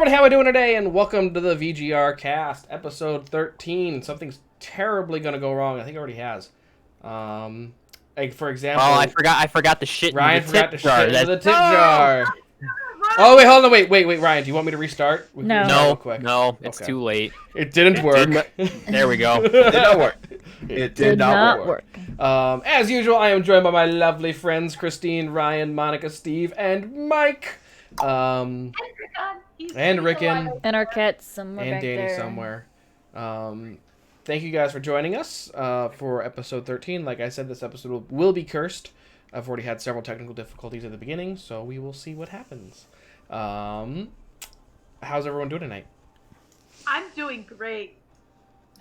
everybody, how are we doing today? And welcome to the VGRCast, episode 13. Something's terribly going to go wrong. I think it already has. Like, for example... Oh, I forgot the shit Ryan in the forgot tip to jar. shit into the tip jar. Oh, wait, hold on. Wait, Ryan, do you want me to restart? We can restart real quick. No, it's too late. It didn't work. There we go. It did not work. It did not work. As usual, I am joined by my lovely friends, Christine, Ryan, Monica, Steve, and Mike. And Rickon. And our cat somewhere and back Danny there. somewhere. Thank you guys for joining us for episode 13. Like I said, this episode will be cursed. I've already had several technical difficulties at the beginning, so we will see what happens. How's everyone doing tonight? I'm doing great.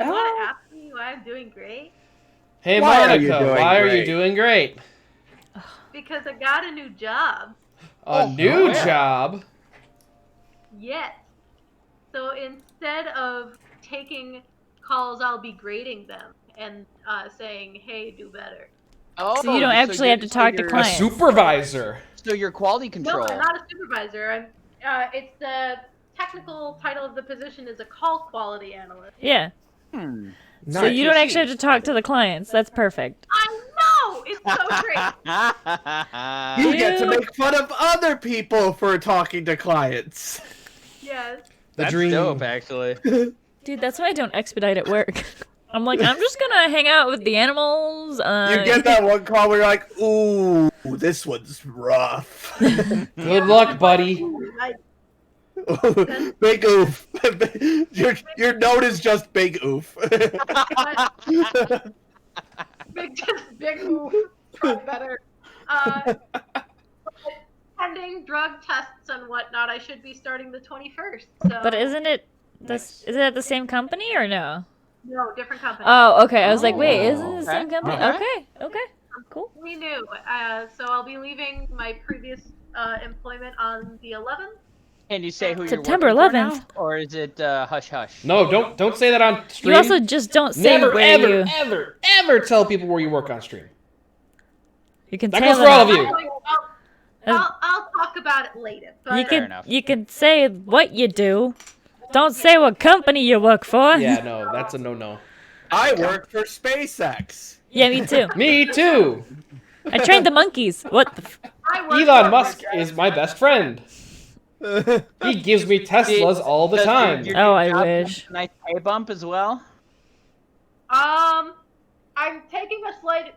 You want to ask me why I'm doing great? Hey, Why are Monica, you doing why are you great? doing great? Because I got a new job. A new job? Yes. So instead of taking calls, I'll be grading them and saying, hey, do better. So you don't actually have to talk to A clients. supervisor. So you're quality No, control. I'm not a supervisor. It's the technical title of the position is a call quality analyst. Yeah. So you don't actually have to talk to the clients. That's perfect. I know! It's so great. You get to make fun of other people for talking to clients. Yes. The That's dream. dope, actually. Dude, that's why I don't expedite at work. I'm like, I'm just gonna hang out with the animals. You get that one call where you're like, ooh, this one's rough. Good luck, buddy. Big oof. Your note is just big oof. Big move. Probably better. Pending drug tests and whatnot, I should be starting the 21st. So. But isn't it this? Is it at the same company or no? No, different company. Oh, okay. I was like, wait, isn't it the Okay. same company? Okay. Okay, cool. We knew. So I'll be leaving my previous employment on the 11th. Can you say who September you're working 11th. for now? Or is it hush hush? No, don't say that on stream. You also just don't say Never, where ever tell people where you work on stream. you can That tell goes for all of them. you. I'll talk about it later. But You can say what you do. Don't say what company you work for. Yeah, no, that's a no-no. I work for SpaceX. Yeah, me too. Me too. I trained the monkeys. What the I work Elon for Musk is my best friend. He gives me Teslas all the time. Oh, I wish. Nice pay bump as well. I'm taking a slight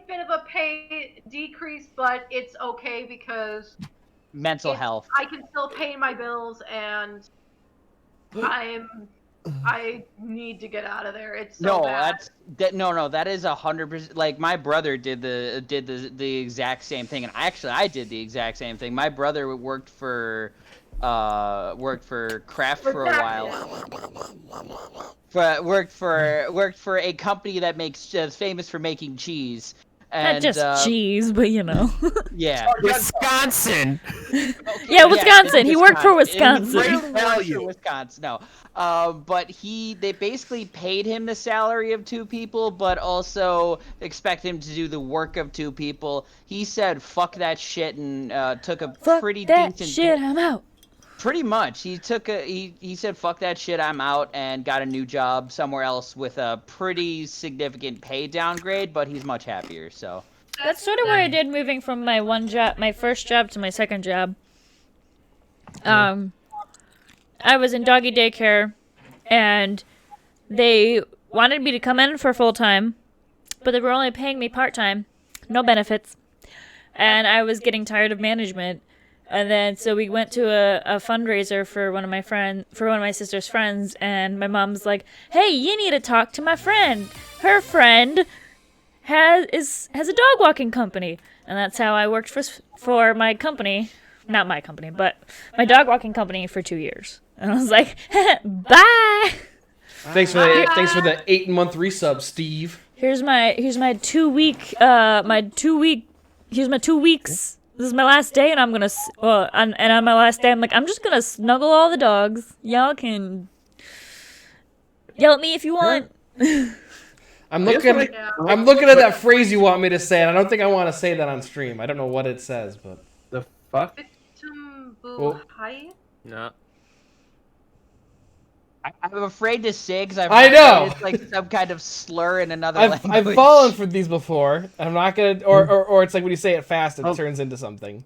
bit of a pay decrease, but it's okay because Mental health. I can still pay my bills, and I need to get out of there. It's so bad. That is 100%. Like my brother did the exact same thing, and I did the exact same thing. My brother worked for Kraft for a while. Worked for a company that makes famous for making cheese. And, Not just cheese, but you know. Yeah. Wisconsin. Yeah, Wisconsin. He worked for Wisconsin. Great value. Wisconsin. No. But they basically paid him the salary of two people, but also expect him to do the work of two people. He said, "Fuck that shit," and took a pretty that decent. shit, I'm out. Pretty much, he said, "Fuck that shit, I'm out," and got a new job somewhere else with a pretty significant pay downgrade. But he's much happier. So. That's sort of what I did moving from my first job to my second job. I was in doggy daycare, and they wanted me to come in for full time, but they were only paying me part time, no benefits, and I was getting tired of management. And then so we went to a fundraiser for one of my sister's friends, and my mom's like, "Hey, you need to talk to my friend. Her friend has a dog walking company." And that's how I worked for my company, not my company, but my dog walking company for 2 years. And I was like, "Bye." Thanks for the 8-month resub, Steve. Here's my 2 week here's my 2 weeks. This is my last day, and I'm gonna and on my last day, I'm like, I'm just gonna snuggle all the dogs. Y'all can yell at me if you want. I'm looking at that phrase you want me to say, and I don't think I want to say that on stream. I don't know what it says, but The fuck? Victim Oh. Hi. No. I'm afraid to say because I know! it's like some kind of slur in another I've language. fallen for these before. I'm not gonna, or it's like when you say it fast, it turns into something.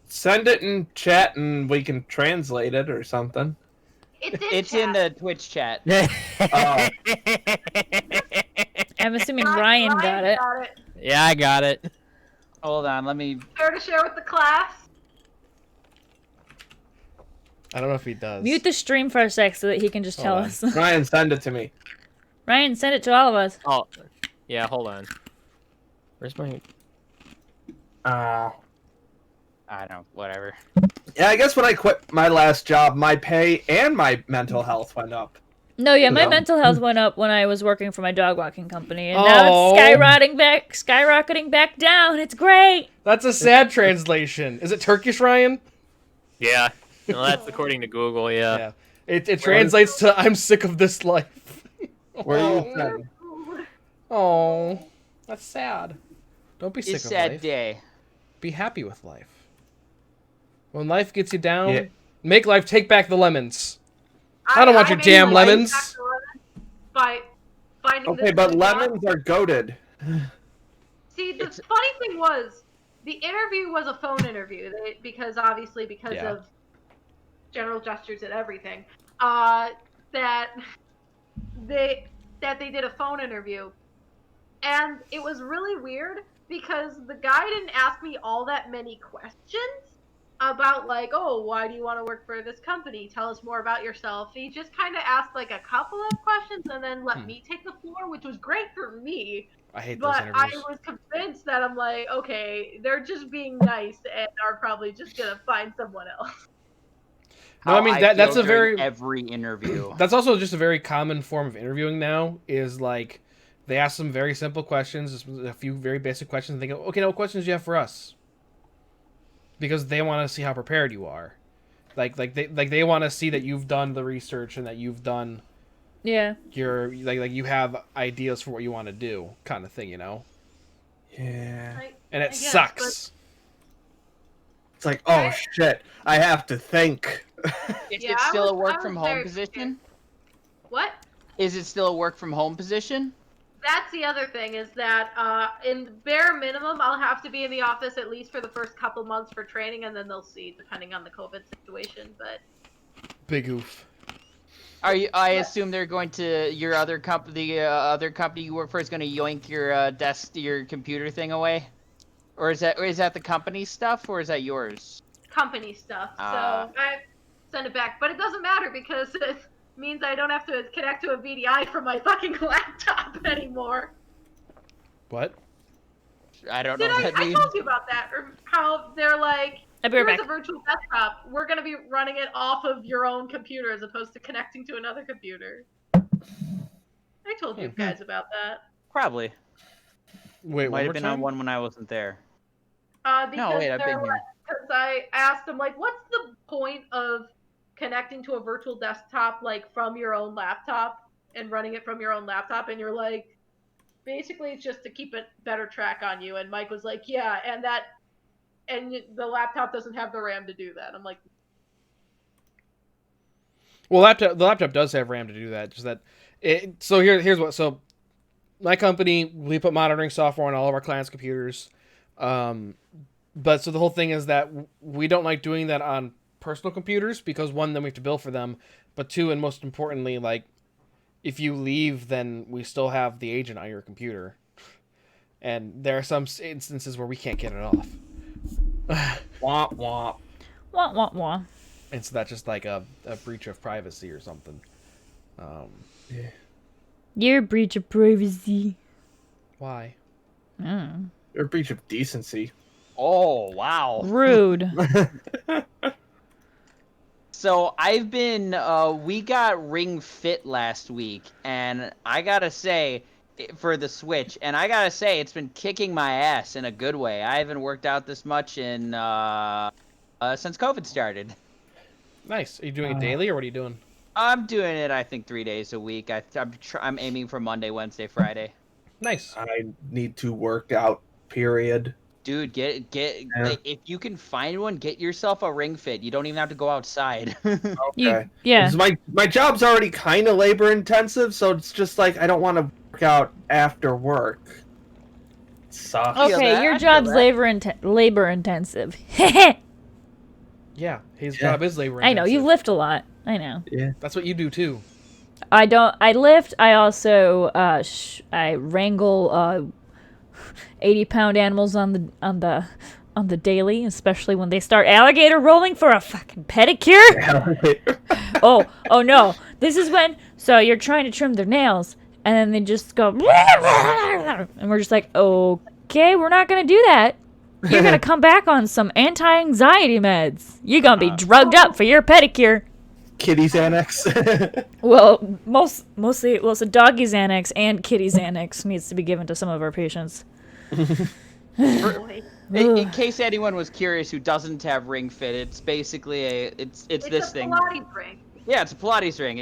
Send it in chat and we can translate it or something. It's in the Twitch chat. Oh. I'm assuming Ryan got it. Yeah, I got it. Hold on, let me. Care to share with the class? I don't know if he does. Mute the stream for a sec so that he can just tell Hold us. Ryan, send it to me. Ryan, send it to all of us. Oh, yeah. Hold on. Where's my? I don't. Whatever. Yeah, I guess when I quit my last job, my pay and my mental health went up. No, yeah, my No. mental health went up when I was working for my dog walking company, and Oh. now it's skyrocketing back down. It's great. That's a sad translation. Is it Turkish, Ryan? Yeah. No, that's according to Google. Yeah. Yeah. It translates to "I'm sick of this life." Where you from? Oh, that's sad. Don't be sick It's of sad life. day. Be happy with life. When life gets you down, Yeah. make life take back the lemons. I don't want your made damn my life lemons. back to lemons by finding Okay, this but new job. lemons are goaded. See, the funny thing was, the interview was a phone interview because Yeah. of general gestures and everything. That they did a phone interview, and it was really weird because the guy didn't ask me all that many questions about like, oh, why do you want to work for this company? Tell us more about yourself. He just kind of asked like a couple of questions and then let me take the floor, which was great for me. I hate those But I interviews. was convinced that I'm like, okay, they're just being nice and are probably just gonna find someone else. No, I mean, that's feel a during very- every interview. That's also just a very common form of interviewing now. Is like they ask some very simple questions, just a few very basic questions. And they go, "Okay, now what questions do you have for us?" Because they want to see how prepared you are. Like they want to see that you've done the research and that you've done Yeah. your like you have ideas for what you want to do, kind of thing, you know. Yeah. And it I guess, sucks. It's like, oh shit, I have to think. Is Yeah, it I still a was work from home very position? What? Is it still a work from home position? That's the other thing is that in bare minimum, I'll have to be in the office at least for the first couple months for training, and then they'll see depending on the COVID situation. But Big oof. Are you? I assume they're going to your other company. The other company you work for is going to yoink your your computer thing away, or is that the company stuff, or is that yours? company stuff, so Ah. I send it back. But it doesn't matter because it means I don't have to connect to a VDI from my fucking laptop anymore. What? I don't know Did what I that means. told you about that, or how they're like, I'll be right here's back. a virtual desktop. We're gonna be running it off of your own computer as opposed to connecting to another computer. I told you guys about that. Probably. Wait, Might one have more been time? on one when I wasn't there. Because No, wait, I've been here. Because I asked them, like, what's the point of connecting to a virtual desktop, like, from your own laptop and running it from your own laptop? And you're like, basically, it's just to keep a better track on you. And Mike was like, yeah, and the laptop doesn't have the RAM to do that. I'm like, Well, the laptop does have RAM to do that. Just that. So here's what. So my company, we put monitoring software on all of our clients' computers. But so the whole thing is that we don't like doing that on personal computers because one, then we have to bill for them. But two, and most importantly, like if you leave, then we still have the agent on your computer. And there are some instances where we can't get it off. Womp womp. Wah, wah, wah. And so that's just like a breach of privacy or something. Your breach of privacy. Why? Mm. You're a breach of decency. Oh wow. Rude. So I've been, we got Ring Fit last week, and I gotta say, for the Switch, and I gotta say, it's been kicking my ass in a good way. I haven't worked out this much in, since COVID started. Nice. Are you doing it daily or what are you doing? I'm doing it, I think, 3 days a week. I'm aiming for Monday, Wednesday, Friday. Nice. I need to work out, period. Dude, get Yeah. like, if you can find one, get yourself a Ring Fit. You don't even have to go outside. Okay. Yeah. 'Cause my job's already kind of labor intensive, so it's just like I don't want to work out after work. Sucks. feel Okay, that, your I feel job's that. labor intensive. Yeah, his Yeah. job is labor I intensive. know, you lift a lot. I know. That's what you do too. I don't. I lift. I also I wrangle 80-pound animals on the daily, especially when they start alligator rolling for a fucking pedicure. Oh no! This is when you're trying to trim their nails, and then they just go, and we're just like, okay, we're not gonna do that. You're gonna come back on some anti-anxiety meds. You're gonna be drugged up for your pedicure. Kitty Xanax. Well, mostly, it's a doggy Xanax and kitty Xanax needs to be given to some of our patients. Boy. In case anyone was curious who doesn't have Ring Fit, it's basically it's this a thing. Pilates ring. Yeah, it's a Pilates ring.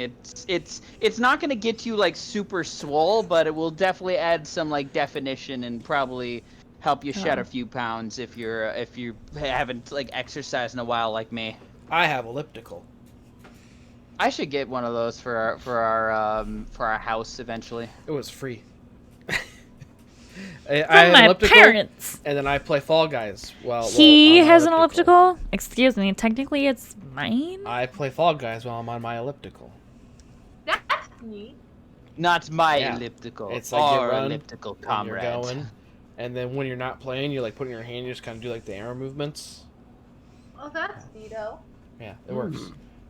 It's not gonna get you like super swole, but it will definitely add some like definition and probably help you shed a few pounds if you haven't like exercised in a while like me. I have elliptical. I should get one of those for our house eventually. It was free. I From have an my elliptical, parents. and then I play Fall Guys. He on my has an elliptical. Excuse me. Technically, it's mine. I play Fall Guys while I'm on my elliptical. That's neat. Not my Yeah. elliptical. It's like you our run elliptical when you're comrades. going, and then when you're not playing, you're like putting your hand, you just kind of do like the arrow movements. Oh, that's neato. Yeah, it works.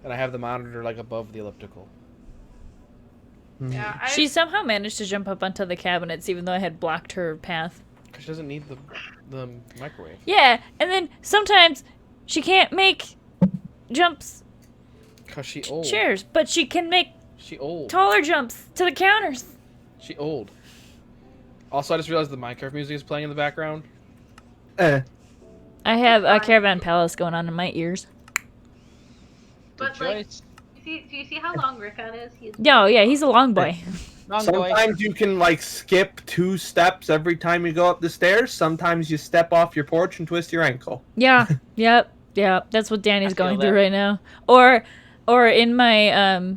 And I have the monitor like above the elliptical. Yeah, She somehow managed to jump up onto the cabinets, even though I had blocked her path. Because she doesn't need the microwave. Yeah, and then sometimes she can't make jumps Because she old. chairs, but she can make She old. taller jumps to the counters. She old. Also, I just realized the Minecraft music is playing in the background. I have a Caravan Palace going on in my ears. But Good like, choice. do you see how long Rickon is? He's Yo, yeah, he's a long boy. Long boy. Sometimes you can like skip 2 steps every time you go up the stairs. Sometimes you step off your porch and twist your ankle. Yeah, yep. That's what Danny's I feel going through that. right now. Or in my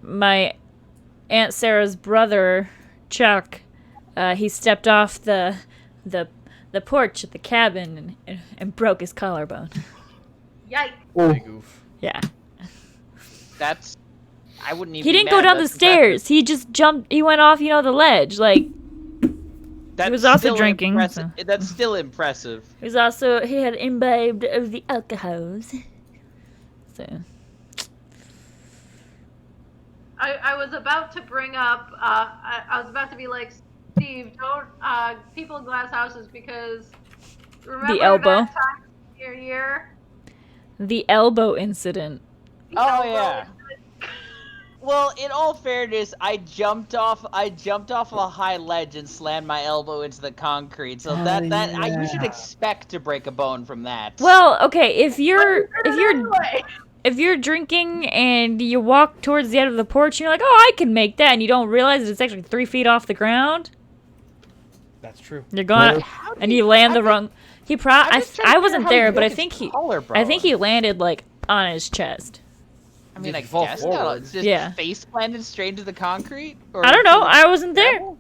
my Aunt Sarah's brother, Chuck, he stepped off the porch at the cabin and broke his collarbone. Yikes. Oh, Big goof. Yeah. That's. I wouldn't even. He be didn't go mad. down the That's stairs. He just jumped. He went off, the ledge. Like, That's was also still drinking, impressive. That's still impressive. he had imbibed of the alcohols. So. I was about to bring up. I was about to be like, Steve, don't people in glass houses because remember The elbow. that time your year. The elbow incident. The Oh, elbow yeah. Well, in all fairness, I jumped off a high ledge and slammed my elbow into the concrete. So you should expect to break a bone from that. Well, okay, if you're Anyway. if you're drinking and you walk towards the end of the porch and you're like, oh, I can make that, and you don't realize that it's actually 3 feet off the ground, That's true. you're going, and you land the wrong. He I wasn't there, but I think he landed like on his chest. I mean, If I you fall guess forward. it's just Yeah. face planted straight into the concrete. Or I don't know. into the I wasn't there. gravel?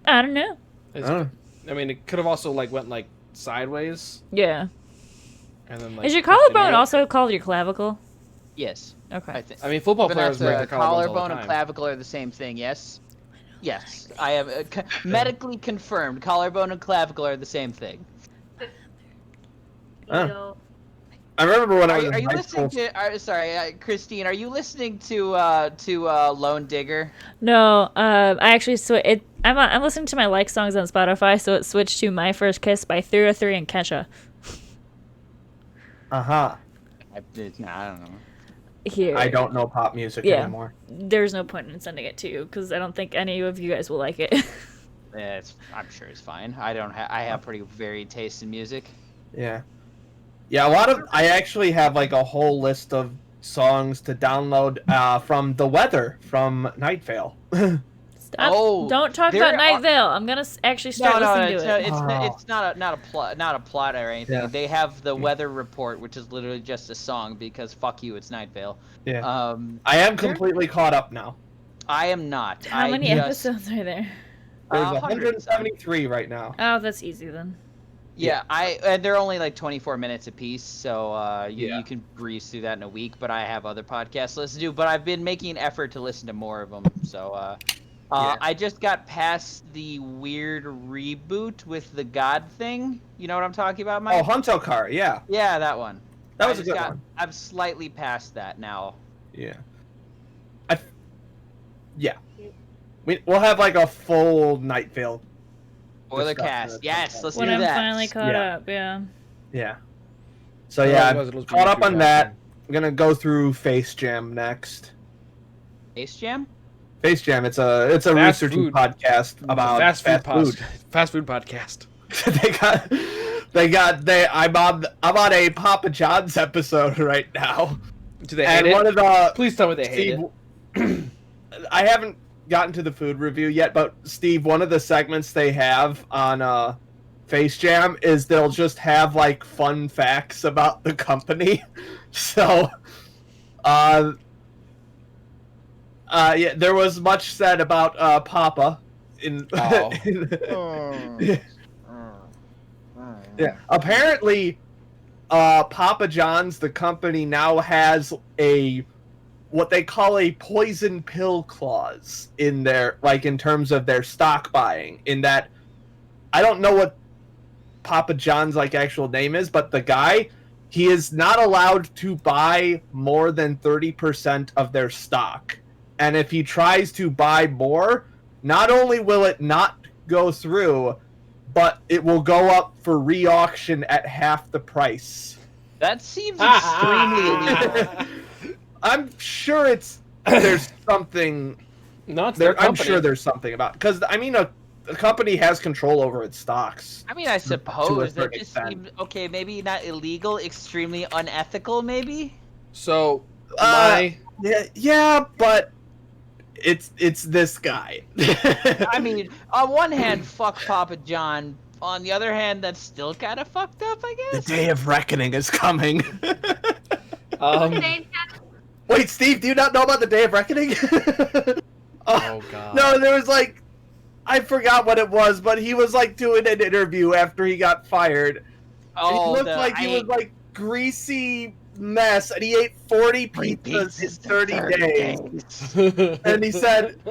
I don't know. It's- I mean, it could have also like went like sideways Yeah. and then like. Is your twisted collarbone it. also called your clavicle? Yes. Okay. I think. I mean, football Even players break their after collarbones all the collarbone and time. clavicle are the same thing. Yes. Yes, I have medically confirmed. Collarbone and clavicle are the same thing. Deal. I remember when I was Are in you high listening school. to? Sorry, Christine. Are you listening to Lone Digger? No. I actually I'm listening to my like songs on Spotify, so it switched to "My First Kiss" by 303 and Kesha. Uh-huh. I don't know. Here. I don't know pop music Yeah. anymore. There's no point in sending it to you because I don't think any of you guys will like it. Yeah, I'm sure it's fine. I have pretty varied taste in music. Yeah. Yeah, I actually have like a whole list of songs to download from The Weather from Night Vale. Oh, Don't talk there about are- Night Vale. I'm gonna actually start listening to it. it's not a plot or anything. Yeah. They have the weather report, which is literally just a song because fuck you, it's Night Vale. Yeah. there- I am completely caught up now. I am not. How many just, episodes are there? There's 100 173 right now. Oh, that's easy then. Yeah, and they're only like 24 minutes apiece, so Yeah. you can breeze through that in a week. But I have other podcasts to listen to. But I've been making an effort to listen to more of them. So Yeah. I just got past the weird reboot with the God thing. You know what I'm talking about, Mike? Oh, Hunto Car, yeah. Yeah, that one. That I was a just good one. I'm slightly past that now. Yeah. Yeah. We'll have like a full Night Vale. Spoiler discussion cast. at Yes, some let's point. do When I'm that. finally caught Yeah. up, yeah. Yeah. So yeah, Otherwise it'll I'm be caught up too on that. fast. I'm gonna go through Face Jam next. Ace Jam? Face Jam, it's a Fast researching food. podcast about fast food. food. Fast food podcast. I'm on a Papa John's episode right now. Do they hate And it? one of the Please tell me they hate Steve, it. I haven't gotten to the food review yet, but Steve, one of the segments they have on Face Jam is they'll just have like fun facts about the company. So, yeah, there was much said about Papa in. Oh. Yeah, apparently, Papa John's, the company, now has what they call a poison pill clause in their, like, in terms of their stock buying. In that, I don't know what Papa John's like actual name is, but the guy, he is not allowed to buy more than 30% of their stock. And if he tries to buy more, not only will it not go through, but it will go up for re-auction at half the price. That seems extremely illegal. I'm sure there's something. No, it's their I'm company. sure there's something about, because I mean a company has control over its stocks. I mean, I suppose that certain just extent. seems okay. Maybe not illegal, extremely unethical. Maybe. So, Yeah, but it's this guy. I mean, on one hand, fuck Papa John. On the other hand, that's still kind of fucked up, I the guess. day of reckoning is coming. Same Wait, Steve, do you not know about the day of reckoning? oh god. No, there was like, I forgot what it was, but he was like doing an interview after he got fired. Oh, He looked like he was like greasy mess, and he ate 40 pizzas in 30 days. And he said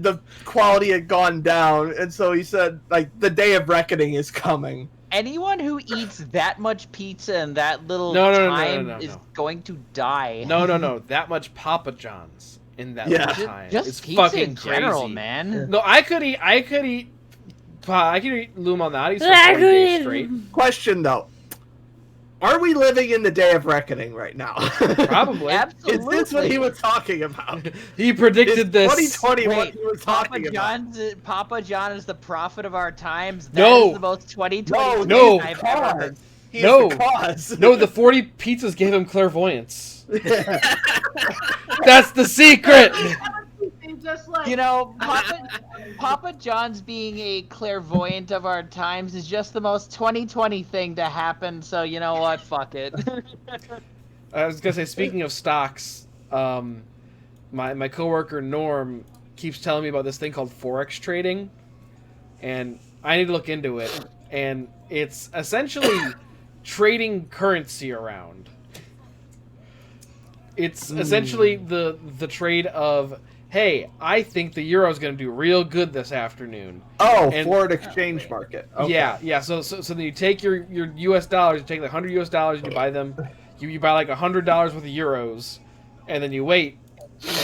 the quality had gone down, and so he said like the day of reckoning is coming. Anyone who eats that much pizza in that little No, time is no. going to die. No. That much Papa John's in that Yeah. much time. Just it's pizza fucking in general, crazy. man. No, I could eat Luminati's for 40 days straight. Question though, are we living in the day of reckoning right now? Probably. Is Absolutely. this what he was talking about? He predicted this. 2020 what Wait, he was Papa talking about? Papa John is the prophet of our times. No. That is the most 2020 No. thing I've ever heard. He's No. the cause. No, the 40 pizzas gave him clairvoyance. That's the secret. just like You know, Papa John's being a clairvoyant of our times is just the most 2020 thing to happen. So you know what? Fuck it. I was gonna say, speaking of stocks, my coworker Norm keeps telling me about this thing called forex trading, and I need to look into it. And it's essentially trading currency around. It's essentially the trade of, hey, I think the euro's going to do real good this afternoon. Oh, And- foreign exchange market. Okay. Yeah. So then you take your U.S. dollars, you take like 100 U.S. dollars, and you buy them. You buy like $100 worth of euros, and then you wait.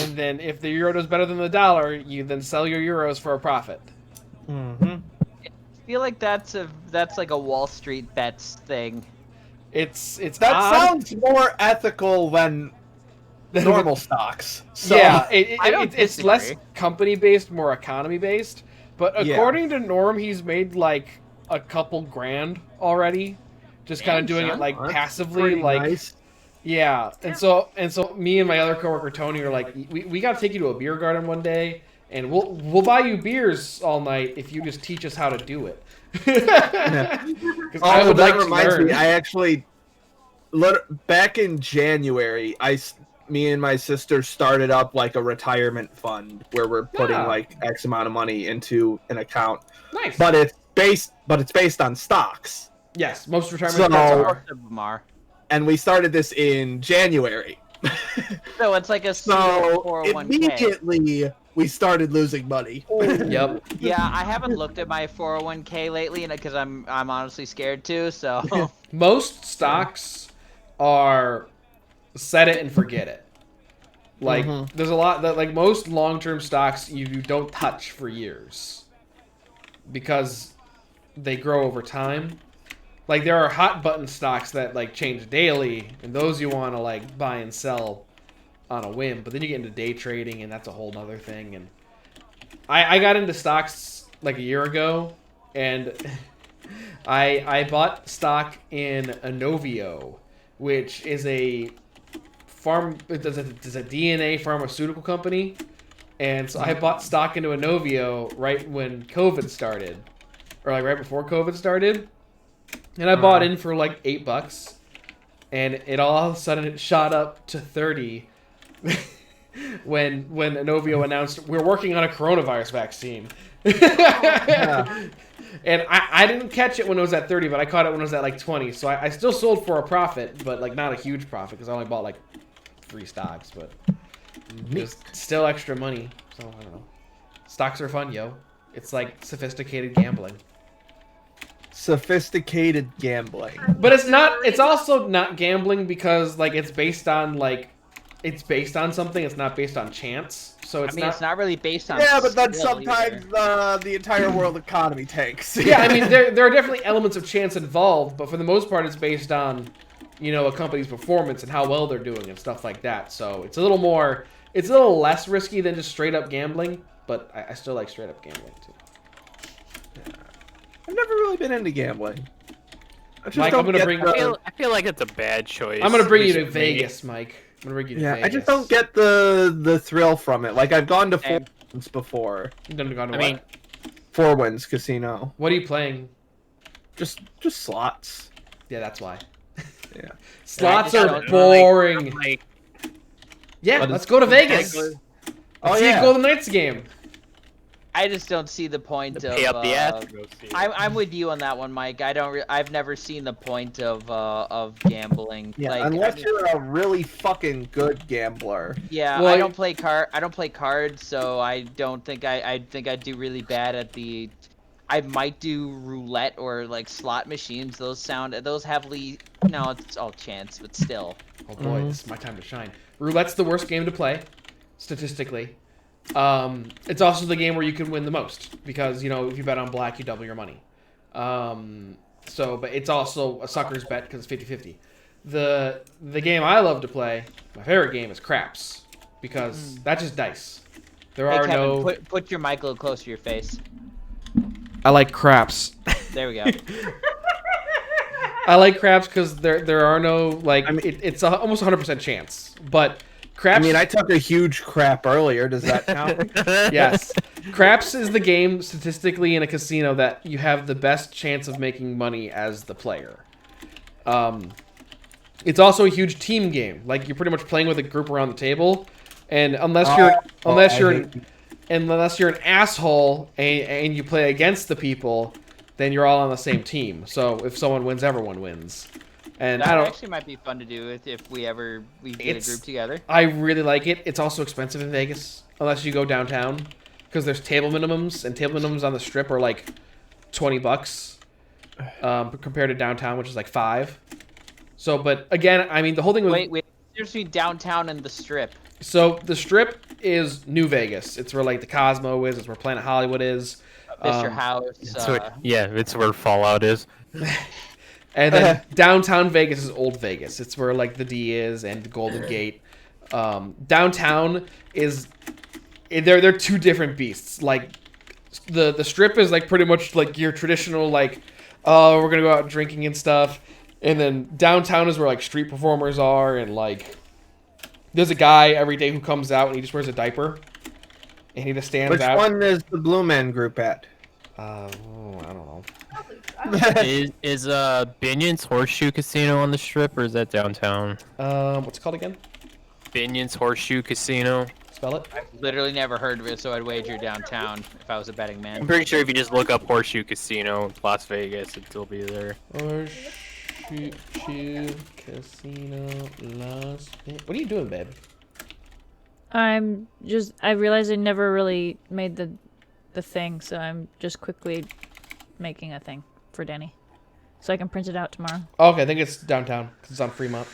And then if the euro does better than the dollar, you then sell your euros for a profit. Mm-hmm. I feel like that's like a Wall Street bets thing. It's That odd. sounds more ethical than normal stocks. So, Yeah, I don't it's less disagree. company based, more economy based. But Yeah. according to Norm, he's made like a couple grand already, just kind of Damn, doing son. it like That's passively, pretty like nice. yeah. And so me and my other coworker Tony are like, we got to take you to a beer garden one day and we'll buy you beers all night if you just teach us how to do it. Because I would like to learn. Me, I actually back in January, me and my sister started up like a retirement fund where we're putting like X amount of money into an account. Nice. But it's based on stocks. Yes, most retirement accounts are. And we started this in January. So it's like a so 401k. Immediately we started losing money. Yep. Yeah, I haven't looked at my 401k lately because I'm honestly scared too. So most stocks are set it and forget it. Like there's a lot that like most long-term stocks you don't touch for years because they grow over time. Like there are hot button stocks that like change daily, and those you want to like buy and sell on a whim. But then you get into day trading, and that's a whole nother thing. And I got into stocks like a year ago, and I bought stock in Inovio, which is a it's a DNA pharmaceutical company. And so I bought stock into Inovio right when COVID started, or like right before COVID started. And I bought in for like $8, and it all of a sudden it shot up to 30 when Inovio announced we're working on a coronavirus vaccine. And I didn't catch it when it was at 30, but I caught it when it was at like 20. So I still sold for a profit, but like not a huge profit because I only bought like 3 stocks, but it's still extra money. So I don't know. Stocks are fun, yo. It's like sophisticated gambling. Sophisticated gambling. But it's not. It's also not gambling because like it's based on something. It's not based on chance. So it's it's not really based on. Yeah, but then skill sometimes the entire world economy tanks. Yeah, I mean there are definitely elements of chance involved, but for the most part, it's based on a company's performance and how well they're doing and stuff like that. So it's a little less risky than just straight up gambling. But I still like straight up gambling too. I've never really been into gambling. Mike, I feel like it's a bad choice. I'm gonna bring you to Vegas, Mike. I'm gonna bring you to Vegas. I just don't get the thrill from it. Like I've gone to Four Winds before. You've gone to what? Four Winds Casino. What are you playing? Just slots. Yeah, that's why. Yeah. Slots are boring. Yeah, let's go to Vegas. Let's see a Golden Knights game. I just don't see the point of. Pay up the ass to go see it. I'm with you on that one, Mike. I've never seen the point of gambling. Yeah, like, unless you're a really fucking good gambler. Yeah, well, I don't play cards, so I don't think I think I'd do really bad at the. I might do roulette or like slot machines. Those heavily. No, it's all chance, but still. Oh boy, this is my time to shine. Roulette's the worst game to play, statistically. It's also the game where you can win the most because if you bet on black, you double your money. But it's also a sucker's bet because it's 50-50. The game I love to play, my favorite game, is craps because that's just dice. There are Kevin, no. Put your mic a little closer to your face. I like craps. There we go. I like craps because there are no like. I mean, it's almost 100% chance, but. Craps, I mean, I took a huge crap earlier. Does that count? Yes. Craps is the game statistically in a casino that you have the best chance of making money as the player. It's also a huge team game. Like you're pretty much playing with a group around the table, and unless you're an asshole and you play against the people, then you're all on the same team. So if someone wins, everyone wins. And that actually might be fun to do if we get a group together. I really like it. It's also expensive in Vegas unless you go downtown because there's table minimums, and table minimums on the strip are like $20 compared to downtown, which is like $5. So, but again, I mean the whole thing with wait, there's between downtown and the strip. So the strip is New Vegas. It's where like the Cosmo is. It's where Planet Hollywood is. Mr. House. It's where Fallout is. And then downtown Vegas is Old Vegas. It's where like the D is and the Golden Gate. Downtown is they're two different beasts. Like the strip is like pretty much like your traditional like we're gonna go out drinking and stuff. And then downtown is where like street performers are, and like there's a guy every day who comes out and he just wears a diaper. and he just stands Which out. one is the Blue Man Group at? I don't know. Is Binion's Horseshoe Casino on the Strip, or is that downtown? What's it called again? Binion's Horseshoe Casino. Spell it. Literally never heard of it, so I'd wager downtown if I was a betting I'm man. pretty sure if you just look up Horseshoe Casino, Las Vegas, it'll be there. Horseshoe Casino Las Vegas. What are you doing, babe? I realized I never really made the thing, so I'm just quickly making a thing for Danny. So I can print it out tomorrow. Oh, okay, I think it's downtown because it's on Fremont.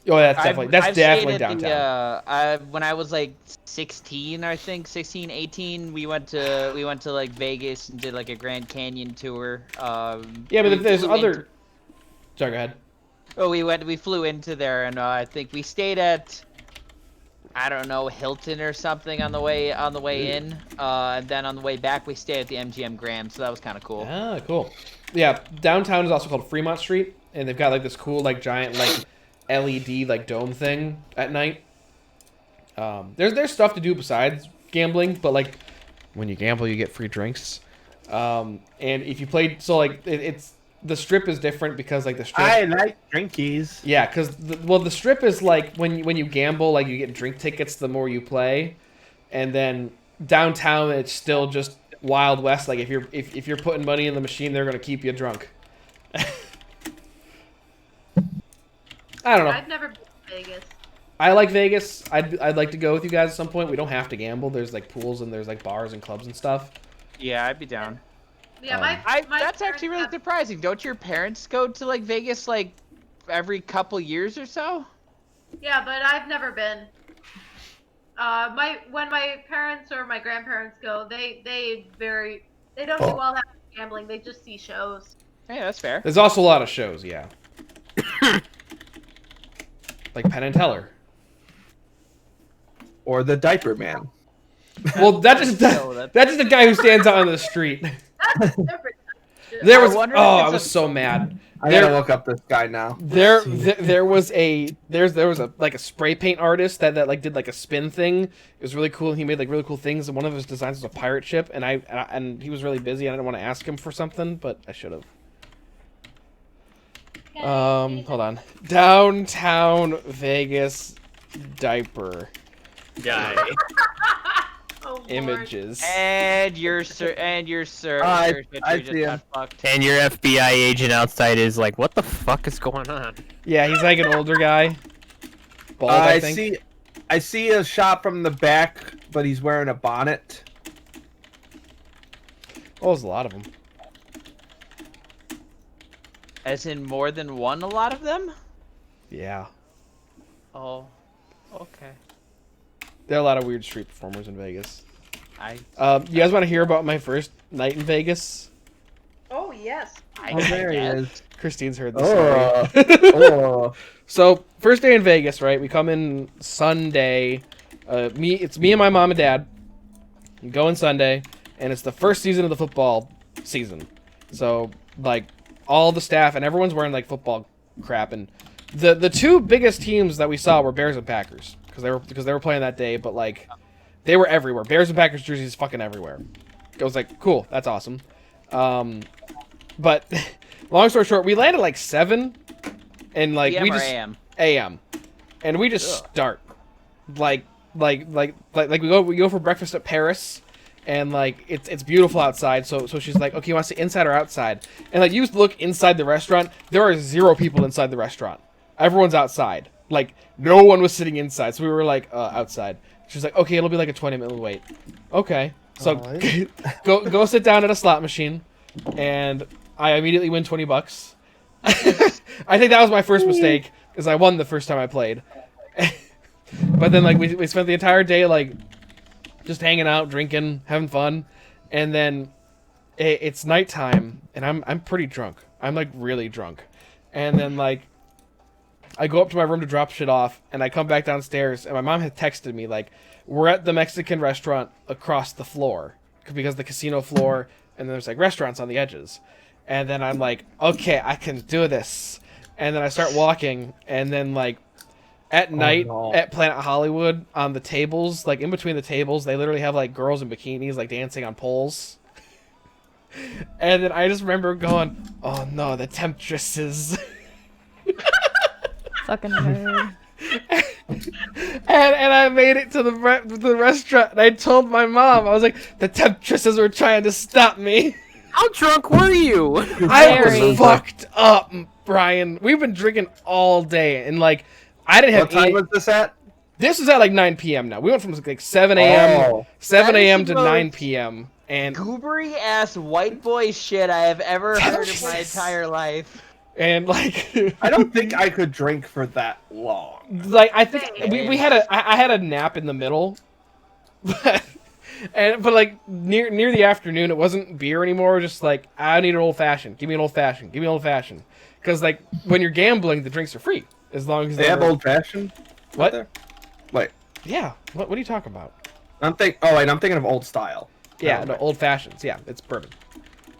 Oh, that's definitely I've stayed at downtown. When I was like 16, I think 16, 18, we went to like Vegas and did like a Grand Canyon tour. Yeah, but we if there's flew other. into- Sorry, go ahead. Oh, we flew into there, and I think we stayed at, I don't know, Hilton or something on the way in. And then on the way back, we stayed at the MGM Grand, so that was kind of cool. Ah, cool. Yeah, downtown is also called Fremont Street, and they've got like this cool like giant like LED like dome thing at night. There's stuff to do besides gambling, but like when you gamble, you get free drinks. And if you played, so like it's the strip is different because like the strip. I like drinkies. Yeah, because the strip is like when you gamble, like you get drink tickets the more you play, and then downtown it's still just Wild West. Like if you're putting money in the machine, they're gonna keep you drunk. I don't know. I've never been to Vegas. I like Vegas. I'd like to go with you guys at some point. We don't have to gamble. There's like pools and there's like bars and clubs and stuff. Yeah, I'd be down. Yeah, That's actually really surprising. Don't your parents go to like Vegas like every couple years or so? Yeah, but I've never been. When my parents or my grandparents go, they don't do well having gambling. They just see shows. Hey, that's fair. There's also a lot of shows, yeah. Like Penn and Teller. Or the Diaper Man. Well, that's just a guy who stands out on the street. That's different. There was I was so mad. I gotta look up this guy now. There was a like a spray paint artist that like did like a spin thing. It was really cool. He made like really cool things, and one of his designs was a pirate ship. And he was really busy. I didn't want to ask him for something, but I should have. Hold on. Downtown Vegas diaper Guy. Oh, Lord. images. And your I see him. And your FBI agent outside is like, what the fuck is going on? Yeah, he's like an older guy. Bald, I think. I see a shot from the back, but he's wearing a bonnet. Oh, there's a lot of them. As in more than one, a lot of them? Yeah. Oh, okay. There are a lot of weird street performers in Vegas. I You guys want to hear about my first night in Vegas? Oh yes. Oh, there he guess. is. Christine's heard this story. Oh. So, first day in Vegas, right? We come in Sunday. It's me and my mom and dad. We go in Sunday, and it's the first season of the football season. So, like, all the staff and everyone's wearing like football crap. And the two biggest teams that we saw were Bears and Packers because they were playing that day. But like, they were everywhere. Bears and Packers jerseys fucking everywhere. I was like, cool, that's awesome. But long story short, we landed like 7, and like PM we or just AM? AM, and we just start like we go for breakfast at Paris, and like it's beautiful outside. So she's like, okay, you want to sit inside or outside? And like you look inside the restaurant, there are 0 people inside the restaurant. Everyone's outside. Like no one was sitting inside. So we were like outside. She's like, okay, it'll be like a 20-minute wait. Okay, so go sit down at a slot machine, and I immediately win $20. I think that was my first mistake, because I won the first time I played. But then like we spent the entire day like just hanging out, drinking, having fun, and then it's nighttime, and I'm pretty drunk. I'm like really drunk, and then like I go up to my room to drop shit off, and I come back downstairs, and my mom had texted me like, we're at the Mexican restaurant across the floor, because the casino floor, and then there's like restaurants on the edges. And then I'm like, okay, I can do this. And then I start walking, and then like At night no. at Planet Hollywood, on the tables, like in between the tables, they literally have like girls in bikinis like dancing on poles. And then I just remember going, "Oh no, the temptresses." Fucking nerd. And I made it to the restaurant, and I told my mom, I was like, "The temptresses were trying to stop me." How drunk were you? I Very. was fucked up, Brian. We've been drinking all day, and like, I didn't have What time any. was this at? This was at like 9 p.m. Now we went from like 7 a.m. Oh. 7 That is a.m. the to 9 most p.m. and Goobery ass white boy shit I have ever heard in my Jesus. entire life. like I don't think I could drink for that long. like I think we had I had a nap in the middle, but like near the afternoon it wasn't beer anymore. Just like I need an old fashioned. Give me an old fashioned. Give me an old fashioned. Because like when you're gambling, the drinks are free as long as They have old fashioned. What? There? Wait, Yeah. What are you talking about? I'm thinking of old style. Yeah, Oh, no, right. old fashions. Yeah, it's bourbon.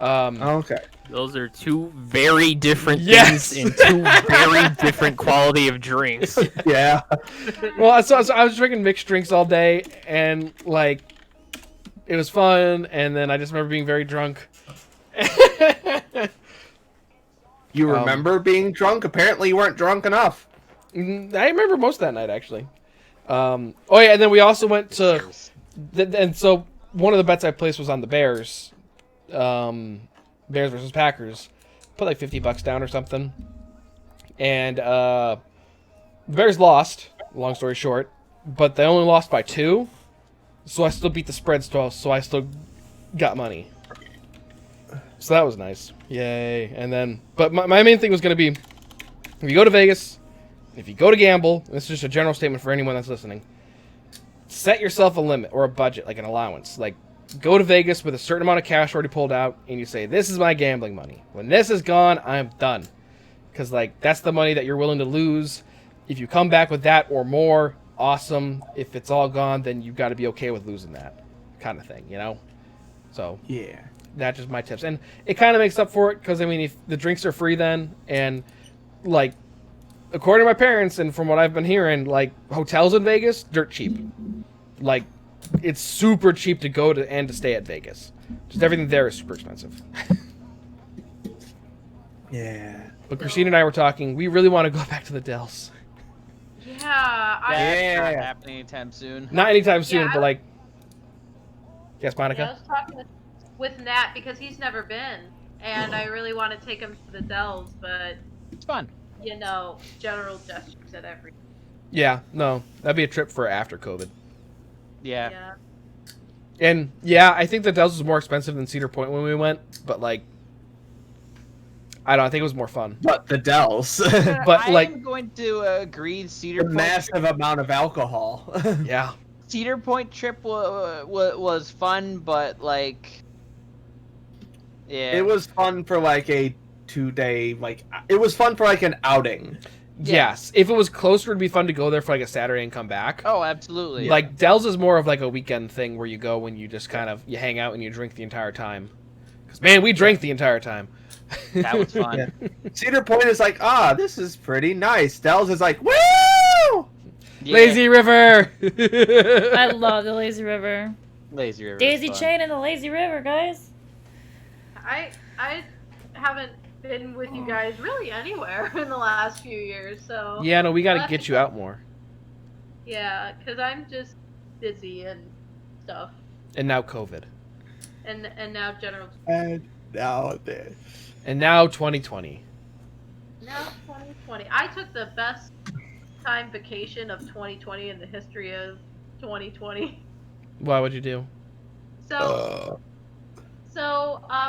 Okay. Those are two very different Yes. things and two very different quality of drinks. Yeah. Well, so I was drinking mixed drinks all day, and like, it was fun. And then I just remember being very drunk. You remember being drunk? Apparently, you weren't drunk enough. I remember most of that night actually. Oh yeah, and then we also went to, and so one of the bets I placed was on the Bears, Bears versus Packers. Put like $50 down or something, and the Bears lost. Long story short, but they only lost by 2, so I still beat the spread, so I still got money. So that was nice. Yay! And then, but my main thing was gonna be, if you go to Vegas. If you go to gamble, this is just a general statement for anyone that's listening, set yourself a limit or a budget, like an allowance. Like, go to Vegas with a certain amount of cash already pulled out, and you say, this is my gambling money. When this is gone, I'm done. Because, like, that's the money that you're willing to lose. If you come back with that or more, awesome. If it's all gone, then you've got to be okay with losing that kind of thing, you know? So, Yeah. that's just my tips. And it kind of makes up for it, because, I mean, if the drinks are free then, and, like, according to my parents and from what I've been hearing, like, hotels in Vegas, dirt cheap. Like, it's super cheap to go to and to stay at Vegas. Just everything there is super expensive. Yeah. But Christine and I were talking, we really want to go back to the Dells. Yeah, That's not Yeah. happening anytime soon. Not anytime soon, Yeah, but like... Yes, Monica? I was talking with Nat because he's never been, and I really want to take him to the Dells, but It's fun. you know, general gestures at every. Yeah, no. That'd be a trip for after COVID. Yeah. Yeah. And, yeah, I think the Dells was more expensive than Cedar Point when we went, but, like... I don't know, I think it was more fun. But the Dells. But, like- I'm going to agree. Cedar a Point. massive amount of alcohol. Yeah. Cedar Point trip was fun, but like, yeah, It was fun for like a 2-day, like, it was fun for like an outing. Yeah. Yes. If it was closer, it'd be fun to go there for like a Saturday and come back. Oh, absolutely. Like Dells is more of like a weekend thing where you go when you just kind of you hang out and you drink the entire time. Because man, we drank the entire time. That was fun. Yeah. Cedar Point is like, this is pretty nice. Dells is like, woo! Yeah. Lazy River. I love the lazy river. Lazy River. Daisy was fun. chain in the lazy river, guys. I haven't been with you guys really anywhere in the last few years, so Yeah, no, we got to get you out more. yeah, because I'm just busy and stuff, And now COVID. and now general. And now this. And now 2020. Now 2020. I took the best time vacation of 2020 in the history of 2020. Why would you do? So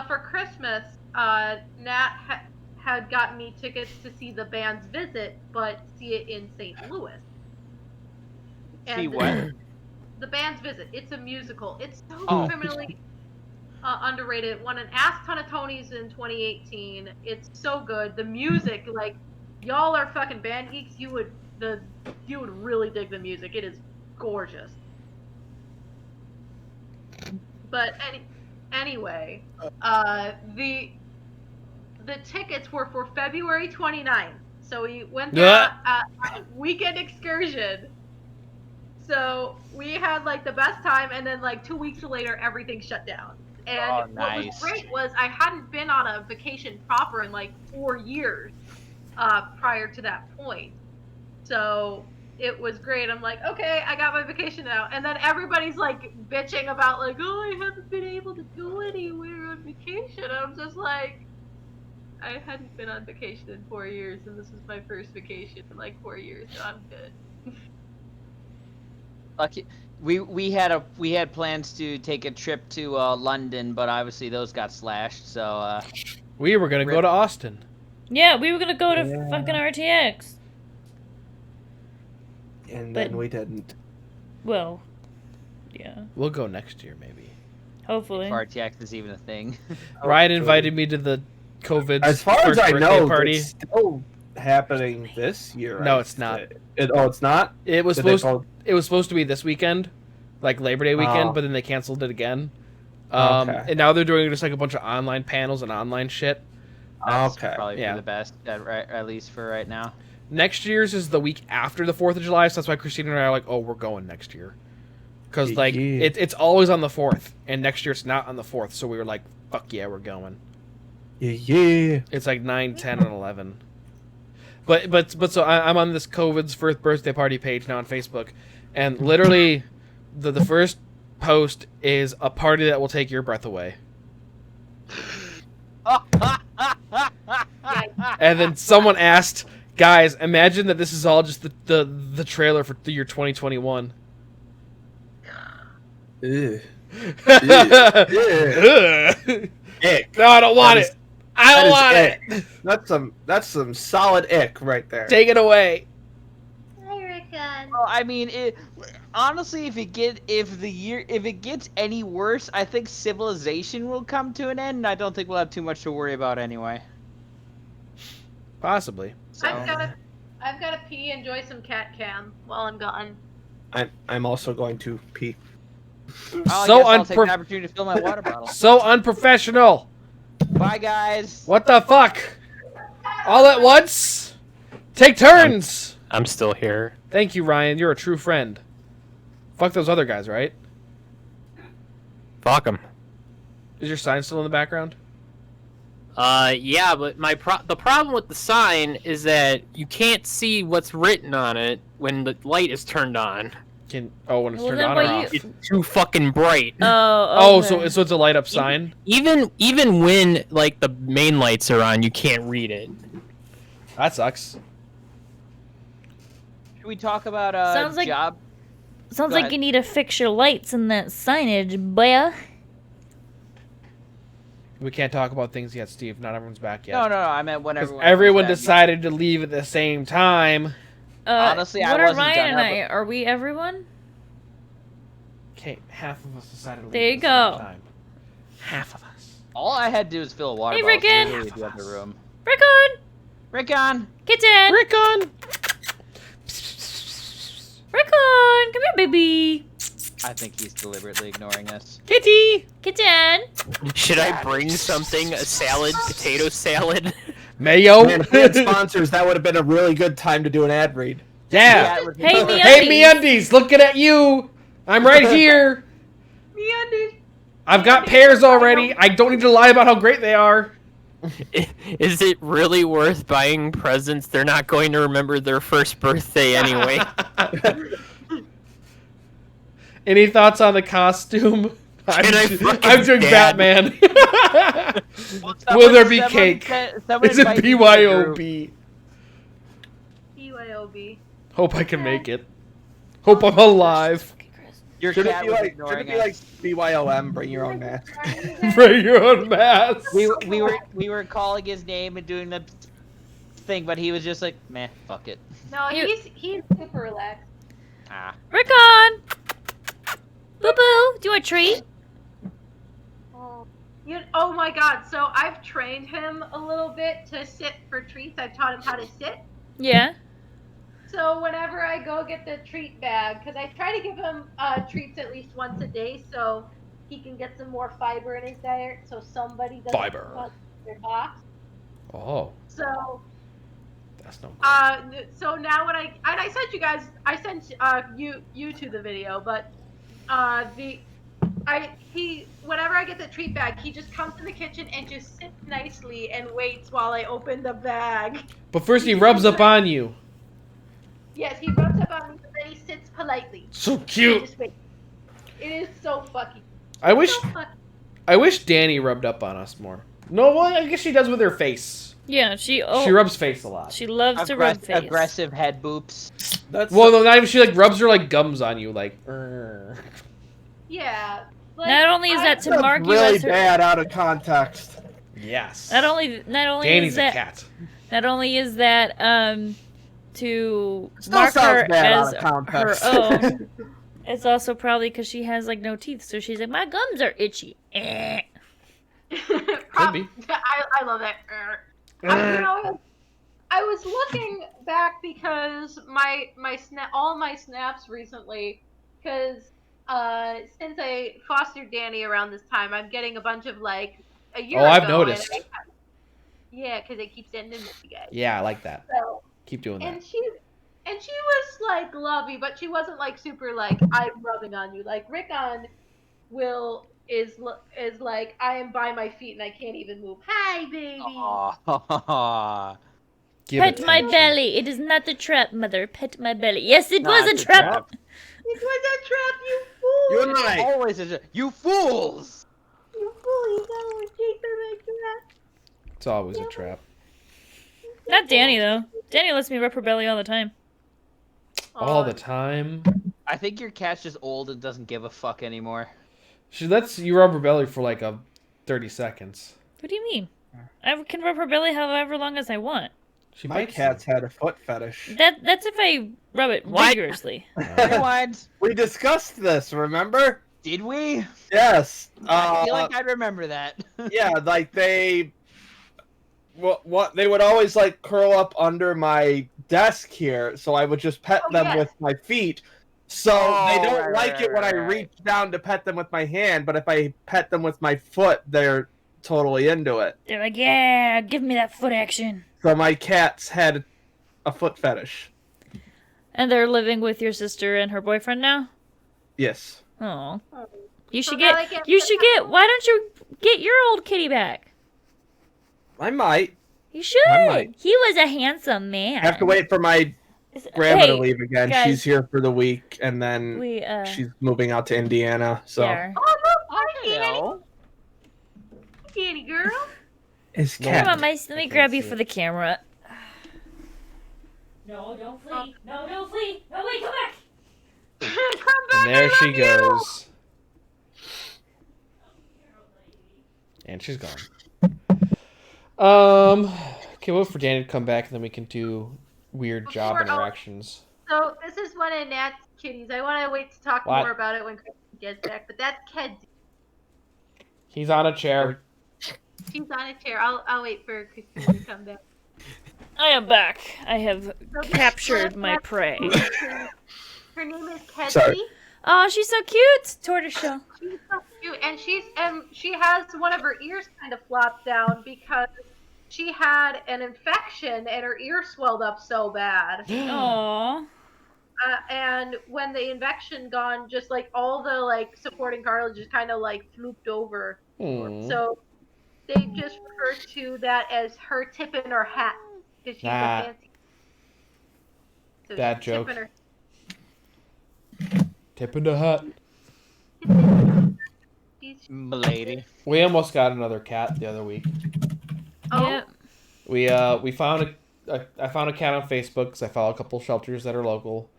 for Christmas, Nat had gotten me tickets to see the band's Visit, but see it in St. Louis. See what? The band's Visit. It's a musical. It's so Oh. criminally underrated. Won an ass ton of Tonys in 2018. It's so good. The music, like, y'all are fucking band geeks. You would really dig the music. It is gorgeous. But anyway, the tickets were for February 29th. So we went there on a weekend excursion. So we had like the best time, and then like 2 weeks later, everything shut down. And Oh, what was nice. great was I hadn't been on a vacation proper in like 4 years prior to that point. So it was great. I'm like, okay, I got my vacation now. And then everybody's like bitching about like, oh, I haven't been able to go anywhere on vacation. And I'm just like, I hadn't been on vacation in 4 years, and this is my first vacation in like 4 years, so I'm good. Lucky. We had plans to take a trip to London, but obviously those got slashed. So We were gonna go to Austin. Yeah, we were gonna go to fucking RTX. And But- then we didn't. Well, yeah, We'll go next year, maybe. hopefully. if RTX is even a thing. Ryan invited me to the COVID As far as first I birthday know, party. it's still happening this year. No, I it's not. think. It's not. It was Did they supposed. It was supposed to be this weekend, like Labor Day weekend, Oh. but then they canceled it again. Okay. And now they're doing just like a bunch of online panels and online shit. That's Okay. probably Yeah. for the best, at least for right now. Next year's is the week after the 4th of July, so that's why Christina and I are like, oh, we're going next year. Because, like, Yeah. it's always on the 4th, and next year it's not on the 4th, so we were like, fuck yeah, we're going. Yeah. It's like 9, 10, and 11. But so I'm on this COVID's first birthday party page now on Facebook, and literally the first post is a party that will take your breath away. And then someone asked, guys, imagine that this is all just the trailer for the year 2021. Ew. Ugh. Ick. No, I don't want That is- it. I don't that want is ick. That's some solid ick right there. it. Take it away. Well, I mean, honestly, if it gets any worse, I think civilization will come to an end, and I don't think we'll have too much to worry about anyway. Possibly. So, I've got to pee, enjoy some cat cam while I'm gone. I'm also going to pee. oh, I So guess I'll take unpro- the opportunity to fill my water bottle. So unprofessional. Bye, guys. What the fuck? All at once? Take turns. I'm still here. Thank you, Ryan. You're a true friend. Fuck those other guys, right? Fuck 'em. Is your sign still in the background? Yeah, but the problem with the sign is that you can't see what's written on it when the light is turned on. When it's Well, turned then on what or you- off? It's too fucking bright. Oh, okay. so it's a light up sign. Even when like the main lights are on, you can't read it. That sucks. Should we talk about Sounds like- job? Sounds Go like ahead. you need to fix your lights and that signage, boy. We can't talk about things yet, Steve. Not everyone's back yet. No. I meant when 'Cause everyone. everyone comes back. decided to leave at the same time. Honestly, I what are wasn't Ryan done and up I? Are we everyone? Okay, half of us decided to leave There you at the same go. time. Half of us. All I had to do was fill a water Hey, bottle. Rickon! Literally the other room. Rickon! Rickon! Kitten! Rickon! Rickon! Come here, baby! I think he's deliberately ignoring us. Kitty! Kitten! Should I bring something? A salad? Potato salad? Mayo! Man, if we had sponsors, that would have been a really good time to do an ad read. Yeah! it was- Hey, me Hey, me undies! Looking at you! I'm right here! MeUndies. I've got pears already. I don't need to lie about how great they are. Is it really worth buying presents? They're not going to remember their first birthday anyway. Any thoughts on the costume? I fucking I'm doing dad? Batman. Well, Will there be someone cake? someone Is it invite me to the group. BYOB? BYOB. Hope I can make it. Hope I'm alive. Your Should it cat be was like ignoring BYOM? us. Bring your own mask. Bring your own mask. We were calling his name and doing the thing, but he was just like, meh, fuck it. No, You- he's super relaxed. Ah. Rickon! Boo boo! Do you want a treat? Oh my god, so I've trained him a little bit to sit for treats. I've taught him how to sit. Yeah. So whenever I go get the treat bag, because I try to give him treats at least once a day so he can get some more fiber in his diet so somebody doesn't Fiber. cut their box. Oh, So That's no good. So now when I sent you guys, I sent you to the video, but whenever I get the treat bag, he just comes in the kitchen and just sits nicely and waits while I open the bag. But first he rubs up on you. Yes, he rubs up on me, but then he sits politely. So And cute. just waits. It is so fucking. I wish So fucking. I wish Danny rubbed up on us more. No, well, I guess she does with her face. Yeah, she She rubs face a lot. she loves to rub face. Aggressive head boops. That's Well, no, not even. She like rubs her like gums on you, like. "Urgh." Yeah. Like, Not only is that to mark you really as her, bad out of context. Yes. not only Danny's is a that cat. not only is that to Still mark sounds her bad as out of her context. own, it's also probably because she has like no teeth, so she's like, my gums are itchy. Eh. Could be. I love that. I was looking back because all my snaps recently, because since I fostered Danny around this time, I'm getting a bunch of like a year Oh, ago. I've noticed. Yeah, because they keep sending them to you guys. Yeah, I like that. So, Keep doing that. and she was like lovey, but she wasn't like super like I'm rubbing on you. Like Rickon is like I am by my feet and I can't even move. Hi, baby. Aw. Give Pet my attention. belly. It is not a trap, mother. Pet my belly. Yes, it was Not a a trap. trap. It was a trap, you fool. You and I. Always a you fools. You fool. You got a Jake for a trap. It's always a trap. Not Danny though. Danny lets me rub her belly all the time. All the time. I think your cat's just old and doesn't give a fuck anymore. She lets you rub her belly for like 30 seconds. What do you mean? I can rub her belly however long as I want. She My bites cat's had a foot fetish. That's if I rub it What? vigorously. you. Rewind. We discussed this, remember? Did we? Yes. I feel like I remember that. Yeah, like they. What they would always like curl up under my desk here, so I would just pet Oh, them yes. with my feet. So they don't right, like it when I right. reach down to pet them with my hand, but if I pet them with my foot, they're totally into it. They're like, yeah, give me that foot action. So my cat's had a foot fetish. And they're living with your sister and her boyfriend now? Yes. Oh. You So should now get they get you to should pet get why don't you get your old kitty back? I might. You should. I might. He was a handsome man. Have to wait for my grandma to leave again. guys. She's here for the week, and then We she's moving out to Indiana. So there. Oh, look, hi, Danny. Hello. Danny girl. his No. cat. Come on, Mace, let me can't grab you see for it. the camera. No, don't flee. No, don't flee. No, wait, come back. Come back. And there I she love you. goes. And she's gone. Okay, we'll wait for Danny to come back, and then we can do weird job Before- interactions. So this is one of Nat's kitties. I want to wait to talk What? more about it when Kristen gets back. But that's Ked's. He's on a chair. She's on a chair. I'll wait for Christine to come back. I am back. I have So this- captured my prey. Her name is Kedzie. Sorry. Oh, she's so cute. Tortoiseshell. She's so cute, and she has one of her ears kind of flopped down because she had an infection and her ear swelled up so bad. Aww. And when the infection gone, just like all the like supporting cartilage just kind of like flooped over. Hmm. So they just refer to that as her tip in her hat because she's Ah. a fancy. So Bad she's joke. tipping her- Tip in the hat. she's- Milady. We almost got another cat the other week. Oh, Yep. We found I found a cat on Facebook because I follow a couple shelters that are local,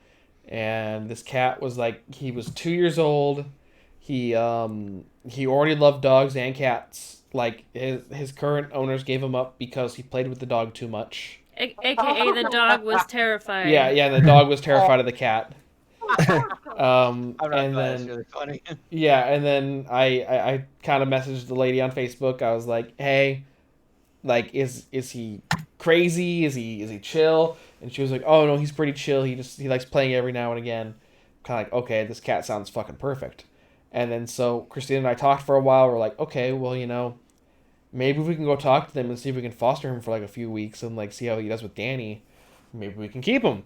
and this cat was like he was 2 years old. He already loved dogs and cats. Like his current owners gave him up because he played with the dog too much. AKA the dog was terrified. Yeah, and the dog was terrified of the cat. I'm not And glad. It's then really funny. yeah, and then I kind of messaged the lady on Facebook. I was like, hey, like is he crazy? Is he chill? And she was like, oh no, he's pretty chill. He likes playing every now and again. Kind of like, okay, this cat sounds fucking perfect. And then so Christine and I talked for a while. We're like, okay, well, maybe we can go talk to them and see if we can foster him for like a few weeks and like see how he does with Danny. maybe we can keep them.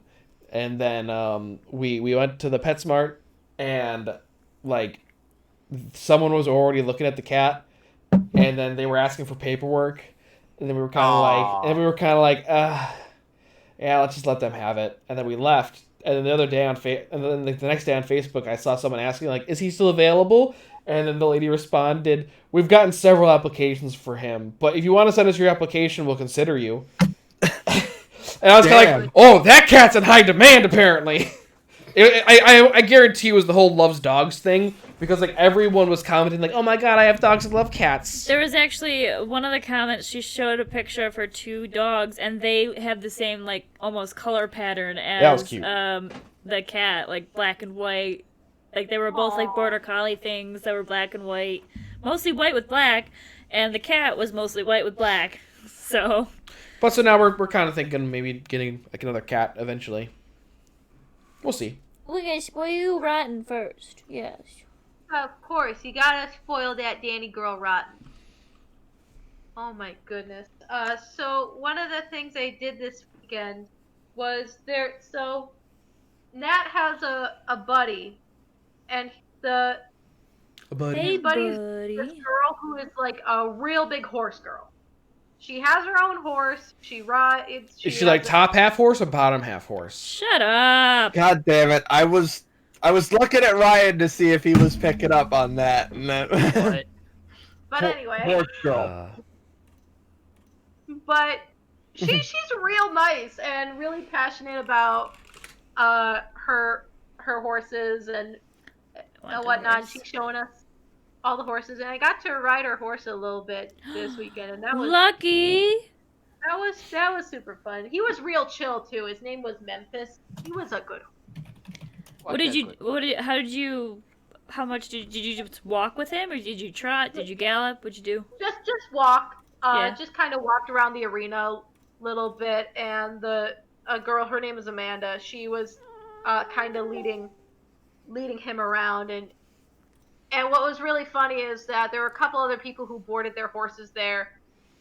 And then we went to the PetSmart, and like someone was already looking at the cat, and then they were asking for paperwork, and then we were kind of like, yeah, let's just let them have it. And then we left. And then the other day and then the next day on Facebook, I saw someone asking like, "Is he still available?" And then the lady responded, "We've gotten several applications for him, but if you want to send us your application, we'll consider you." And I was kind of like, "Oh, that cat's in high demand, apparently." I guarantee it was the whole loves dogs thing, because like everyone was commenting like, "Oh my god, I have dogs that love cats." There was actually one of the comments. She showed a picture of her 2 dogs, and they have the same like almost color pattern as That was cute. The cat, like black and white. Like they were both like border collie things that were black and white, mostly white with black, and the cat was mostly white with black. So. But so now we're kind of thinking maybe getting like another cat eventually. We'll see. We're gonna spoil Rotten first. Yes. Of course, you gotta spoil that Danny girl rotten. Oh my goodness. So one of the things I did this weekend was so Nat has a buddy, and A buddy. Hey, his buddy's buddy. this girl who is like a real big horse girl. She has her own horse. Is she like top half horse or bottom half horse? Shut up. God damn it! I was looking at Ryan to see if he was picking up on that, and that. But But anyway, Horse girl. but she's real nice and really passionate about her horses and whatnot. She's showing us all the horses, and I got to ride her horse a little bit this weekend, and that was Lucky. that was super fun. He was real chill too. His name was Memphis. He was a good. How much did you just walk with him, or did you trot? Did you gallop? What'd you do? Just walk. Yeah. Just kind of walked around the arena a little bit, and a girl, her name is Amanda. She was kind of leading him around, and what was really funny is that there were a couple other people who boarded their horses there,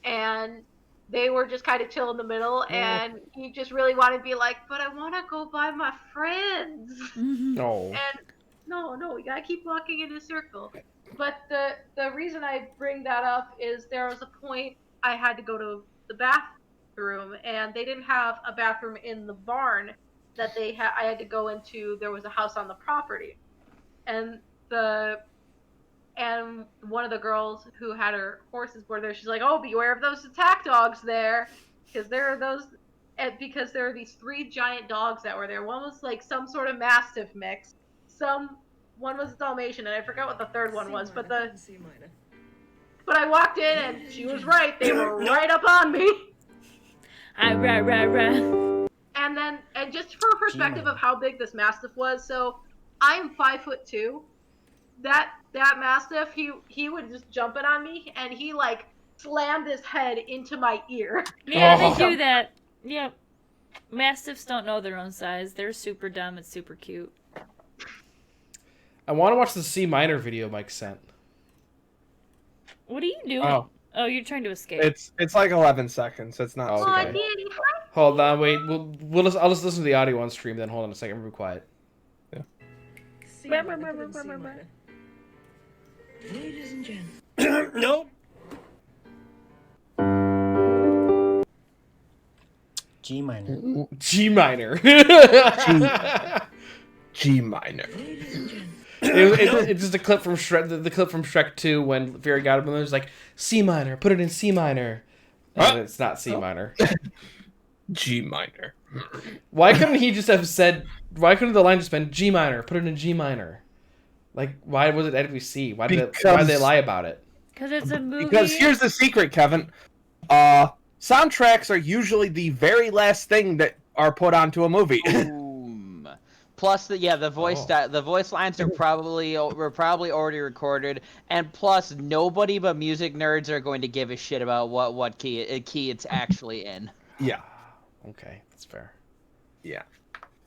and they were just kind of chill in the middle, and he just really wanted to be like, but I want to go by my friends. No. And no, we gotta keep walking in a circle. But the reason I bring that up is there was a point I had to go to the bathroom, and they didn't have a bathroom in the barn that I had to go into. There was a house on the property, and one of the girls who had her horses boarded there, she's like, "Oh, beware of those attack dogs there, because there are these 3 giant dogs that were there. One was like some sort of Mastiff mix, one was Dalmatian, and I forgot what the third one was. But I walked in, and she was right. They were right up on me. And just for perspective of how big this Mastiff was, so I'm 5'2". That Mastiff, he would just jump it on me, and he like slammed his head into my ear. Yeah, they do that. Yep. Mastiffs don't know their own size. They're super dumb and super cute. I want to watch the C minor video Mike sent. What are you doing? Oh, you're trying to escape. It's like 11 seconds. It's not. Oh, Oh, okay. Danny, Hold on, wait. I'll just listen to the audio on stream. Then hold on a second. Be quiet. Ladies and gentlemen. nope. G minor. G minor. G minor. Ladies and gentlemen. It's just a clip from Shrek. The clip from Shrek 2 when Fairy Godmother's like C minor. Put it in C minor. And it's not C minor. G minor. Why couldn't he just have said? Why couldn't the line just been G minor? Put it in G minor. Like, why was it had to be C? Why did they lie about it? Because it's a movie. Because here's the secret, Kevin. Soundtracks are usually the very last thing that are put onto a movie. Boom. Plus, the voice lines were probably already recorded, and plus, nobody but music nerds are going to give a shit about what key it's actually in. Yeah. Okay, that's fair. Yeah.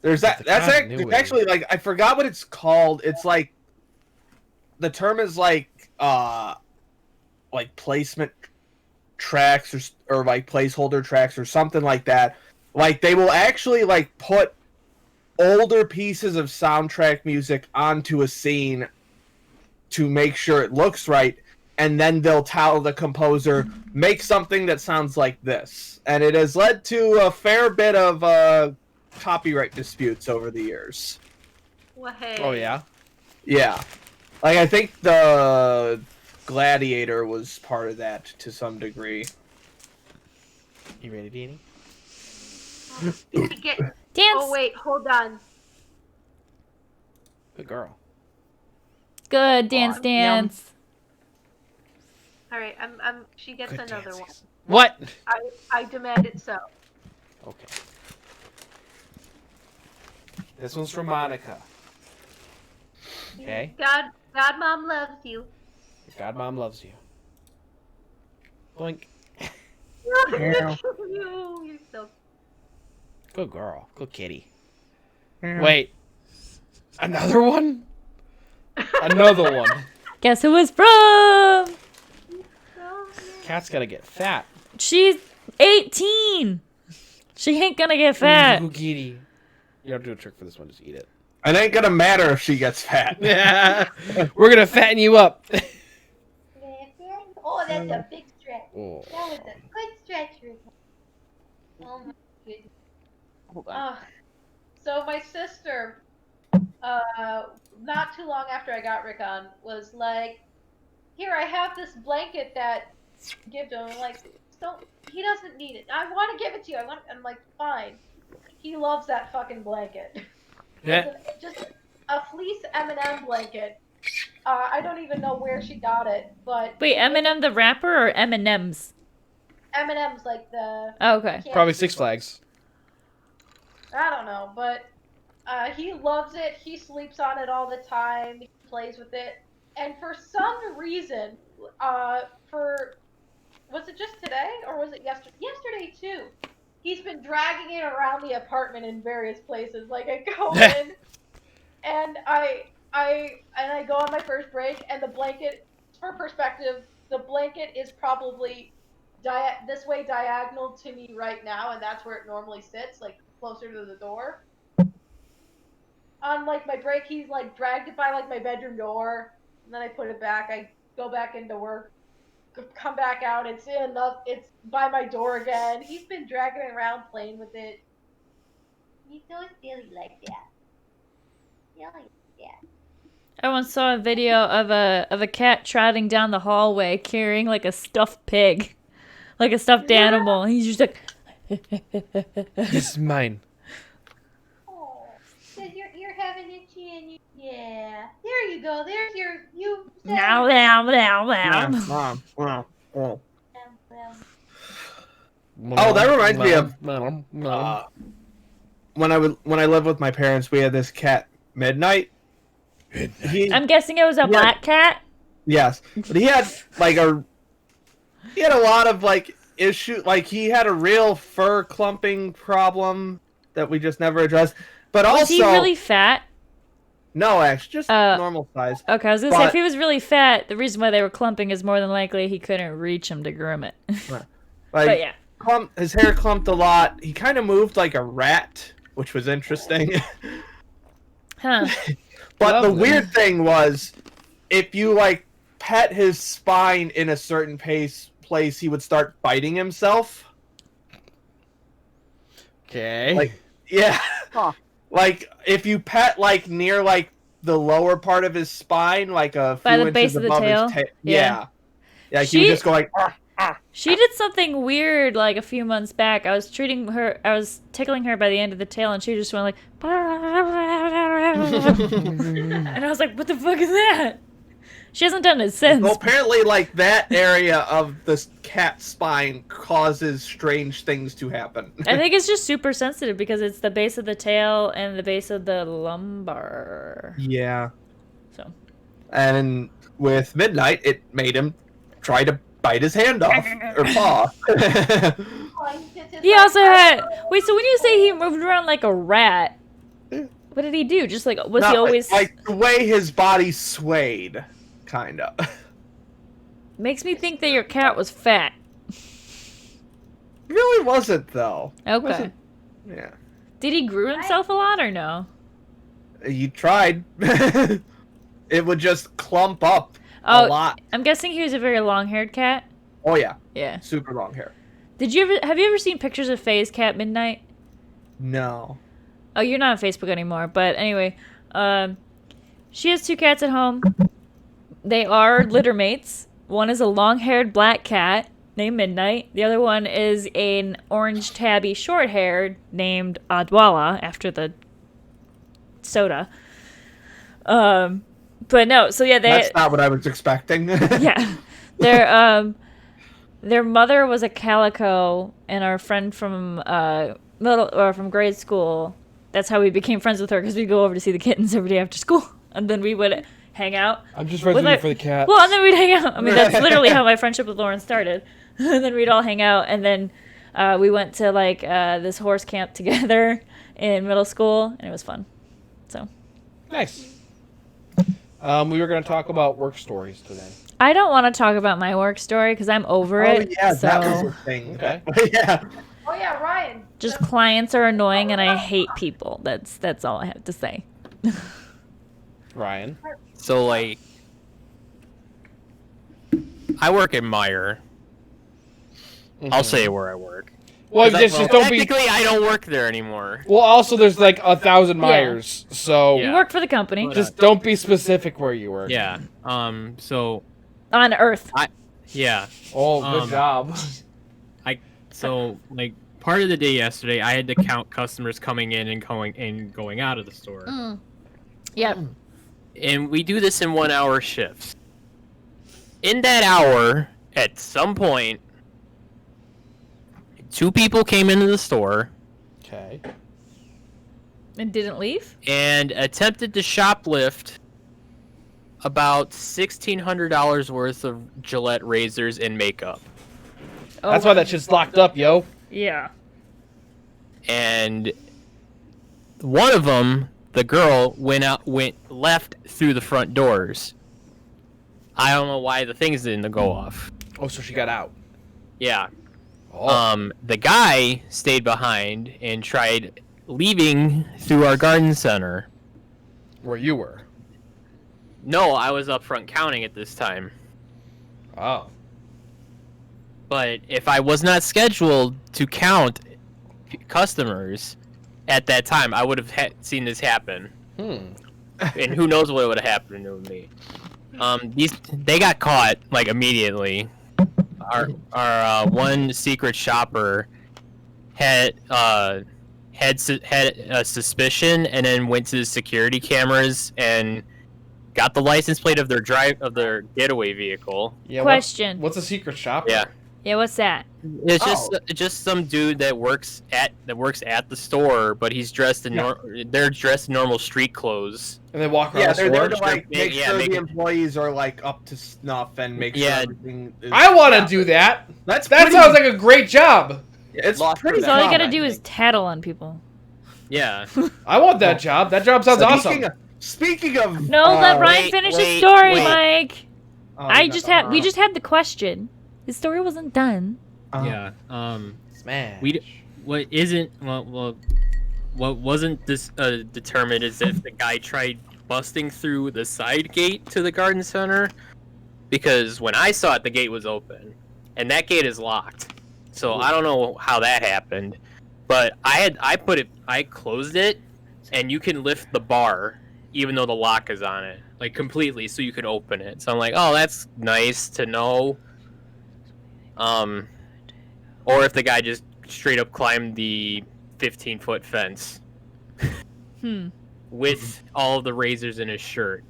There's that. That's actually like I forgot what it's called. It's like the term is like placement tracks or like placeholder tracks or something like that. Like, they will actually, like, put older pieces of soundtrack music onto a scene to make sure it looks right, and then they'll tell the composer, make something that sounds like this. And it has led to a fair bit of copyright disputes over the years. Well, hey. Oh yeah. Yeah. Like, I think the Gladiator was part of that to some degree. You ready, Danny? To get... Dance. Oh wait, hold on. Good girl. Good dance, dance. All right, she gets Good another dancing. one. What? I demand it so. Okay. This one's from Monica. Okay. God, Mom loves you. Your godmom loves you. Blink. You're so. Good girl. Good kitty. Wait. Another one? Another one. Guess who it's from? Cat's gotta get fat. She's 18. She ain't gonna get fat. Ooh, kitty. You don't do a trick for this one. Just eat it. It ain't gonna matter if she gets fat. Yeah. We're gonna fatten you up. Oh, that's a big stretch. Oh. That was a good stretch, Rick. Oh my goodness. Hold on. So my sister, not too long after I got Rick on, was like, "Here, I have this blanket that give to him." I'm like, "So he doesn't need it. I want to give it to you. I'm like, fine. He loves that fucking blanket. Yeah. Just a fleece M&M blanket. I don't even know where she got it, but Wait, Eminem the rapper or M&M's? M&M's like the. Oh, okay. Probably Six Flags. I don't know, but he loves it. He sleeps on it all the time. He plays with it, and for some reason, was it just today or was it yesterday? Yesterday too. He's been dragging it around the apartment in various places. Like I go in, and I go on my first break, and the blanket, for perspective, the blanket is probably this way diagonal to me right now, and that's where it normally sits, like closer to the door. On like my break, he's like dragged it by like my bedroom door, and then I put it back. I go back into work, come back out. It's it's by my door again. He's been dragging it around, playing with it. He's so silly like that. Silly. I once saw a video of a cat trotting down the hallway carrying like a stuffed pig, like a stuffed animal. He's just like, This is mine. Oh, cause you're having itchy and yeah. There you go. There's you. meow, meow, meow, meow. Oh, that reminds me of when I lived with my parents. We had this cat, Midnight. I'm guessing it was a black cat. Yes, but he had a lot of like issue. Like he had a real fur clumping problem that we just never addressed. But Was also, he really fat? no, actually, just normal size. Okay, I was gonna say But- if he was really fat, the reason why they were clumping is more than likely he couldn't reach him to groom it. Like, But yeah. his hair clumped a lot. He kind of moved like a rat, which was interesting. Huh. But the Lovely. weird thing was, if you like pet his spine in a certain place, he would start biting himself. Okay. Like, yeah. Huh. Like if you pet like near like the lower part of his spine, like a few By the inches base of the above tail? his tail. Yeah. Yeah. Like he She- would just go like. She did something weird like a few months back. I was tickling her by the end of the tail, and she just went like, and I was like, "What the fuck is that?" She hasn't done it since. Well, apparently, like that area of the cat's spine causes strange things to happen. I think it's just super sensitive because it's the base of the tail and the base of the lumbar. Yeah. So And with Midnight, it made him try to bite his hand off or paw. he also had. Wait, so when you say he moved around like a rat, what did he do? Just like was he Not always? like the way his body swayed, kind of. Makes me think that your cat was fat. Really wasn't though. Okay. Wasn't- Yeah. Did he groom himself a lot or no? You tried. It would just clump up Oh, a lot. I'm guessing he was a very long-haired cat. Oh yeah, Yeah. super long hair. Have you ever seen pictures of Faye's cat Midnight? No. Oh, you're not on Facebook anymore, but anyway, she has 2 cats at home. They are litter mates. One is a long-haired black cat named Midnight. The other one is an orange tabby short-haired named Adwala after the soda. But no, so yeah, That's not what I was expecting. yeah, their mother was a calico, and our friend from from grade school. That's how we became friends with her, because we'd go over to see the kittens every day after school, and then we would hang out. I'm just ready for the cat. Well, and then we'd hang out. I mean, that's literally how my friendship with Lauren started. And then we'd all hang out, and then we went to like this horse camp together in middle school, and it was fun. So Nice. We were going to talk about work stories today. I don't want to talk about my work story because I'm over Oh it. yeah, so that was a thing. Okay. Yeah. Oh yeah, Ryan. just clients are annoying, and I hate people. That's all I have to say. Ryan. So like, I work at Meyer. I'll say where I work. Well, 'Cause just don't be. technically, I don't work there anymore. Well, also there's like 1,000 Myers, so Yeah. You work for the company just don't be specific where you work. Yeah. So on Earth. yeah. Oh, good job. So like part of the day yesterday, I had to count customers coming in and going out of the store. Yep. And we do this in 1 hour shifts. In that hour, at some point, 2 people came into the store Okay. And didn't leave. and attempted to shoplift about $1,600 worth of Gillette razors and makeup. Oh, That's why that shit's locked up, yo. Yeah. And one of them, the girl, went left through the front doors. I don't know why the things didn't go off. Oh, so she got out. Yeah. Oh. The guy stayed behind and tried leaving through our garden center. Where you were. No, I was up front counting at this time. Oh. But if I was not scheduled to count customers at that time, I would have seen this happen. And who knows what would have happened to me. They got caught like immediately. Our one secret shopper had a suspicion, and then went to the security cameras and got the license plate of their getaway vehicle. Yeah. Question. What's a secret shopper? Yeah. Yeah, what's that? It's just some dude that works at the store, but he's dressed in they're dressed in normal street clothes. And they walk around Yeah, the they're there store. to like make Yeah, sure make the it- employees are like up to snuff and make sure Yeah. everything is. I want to do that. That That sounds like a great job. it's Lost pretty. for So all you that. gotta common. do is tattle on people. Yeah. I want that job. That job sounds awesome. Speaking of. No, let Ryan wait, finish his wait, story, wait. Mike. Oh, We just had the question. His story wasn't done. Yeah. Smash. What wasn't this determined is if the guy tried busting through the side gate to the garden center, because when I saw it, the gate was open, and that gate is locked. So I don't know how that happened, but I closed it, and you can lift the bar even though the lock is on it, like completely, so you can open it. So I'm like, oh, that's nice to know. Or if the guy just straight up climbed the 15-foot fence with all of the razors in his shirt.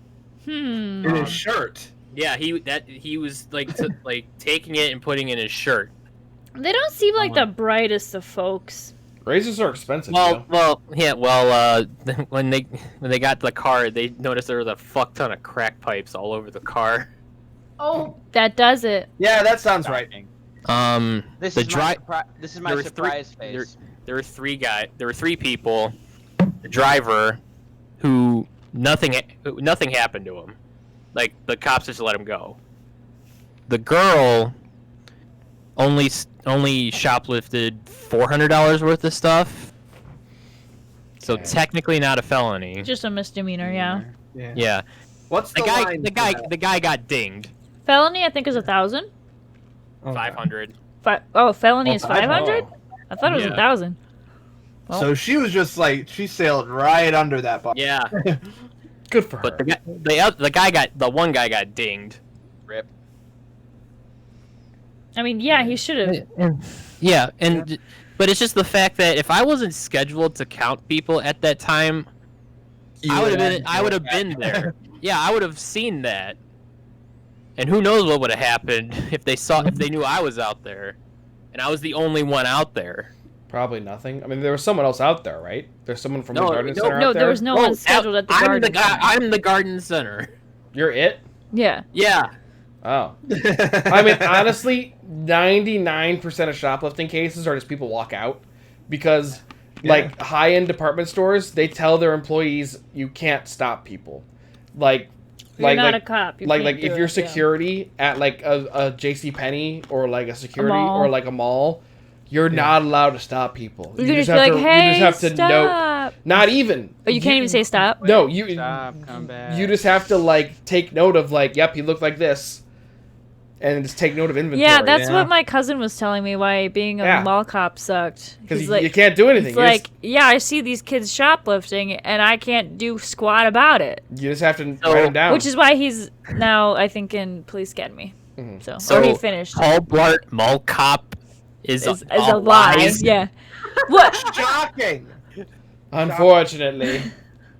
In his shirt. Yeah, he was like like taking it and putting it in his shirt. They don't seem like the brightest of folks. Razors are expensive. yo. When they got the car, they noticed there was a fuck ton of crack pipes all over the car. Oh, That does it. Yeah, that sounds right. This The is my dri- this is my there were surprise three- face. There were 3 people. The driver, who nothing happened to him. Like, the cops just let him go. The girl only shoplifted $400 worth of stuff, So Okay. technically not a felony. Just a misdemeanor, yeah. Yeah. Yeah. What's The the guy line the for guy that? the guy got dinged. Felony, I think, is 1,000. Okay. 500. Felony is Oh, 500. I thought it was Yeah. 1,000. Well. So she was just like she sailed right under that bar. Yeah. Good for her. But the one guy got dinged. Rip. I mean, yeah, he should have. Yeah, but it's just the fact that if I wasn't scheduled to count people at that time, I would have been there. Yeah, I would have seen that. And who knows what would have happened if they knew I was out there, and I was the only one out there. Probably nothing. I mean, there was someone else out there, right? There's someone from the No, garden no, center No, out there. there was no one scheduled at the I'm garden. the guy. I'm the garden center. You're it. Yeah. Yeah. Oh. I mean, honestly, 99% of shoplifting cases are just people walk out because, like, high-end department stores, they tell their employees you can't stop people. Like, You're not a cop. You like can't if do you're it, yeah. security at like a JCPenney or like a security mall. or like a mall, you're not allowed to stop people. You can just be like, hey, you just have to note. stop. Not even. Oh, you can't even say stop? No, you. Stop, come back. You just have to like take note of like, yep, he looked like this, and just take note of inventory. Yeah, that's what my cousin was telling me why being a Yeah. mall cop sucked. because He's you can't do anything. It's like, yeah, I see these kids shoplifting, and I can't do squat about it. You just have to write them down. Which is why he's now, I think, in police academy. Mhm. So he finished. Paul Blart Mall Cop is Is a lie. Yeah. What? Shocking. Unfortunately.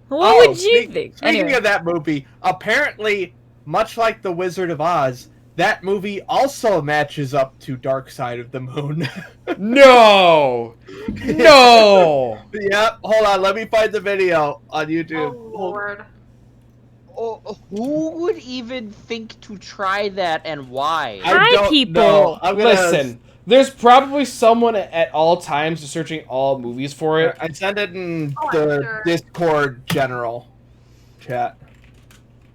What would you think? Speaking Anyway. of that movie, apparently, much like The Wizard of Oz, that movie also matches up to Dark Side of the Moon. No. No. Yep. Hold on. Let me find the video on YouTube. Oh Lord. Oh, who would even think to try that and why? Hi, don't people. know. I'm gonna Listen, there's probably someone at all times just searching all movies for it. I sent it in Oh, I'm the sure. Discord general chat.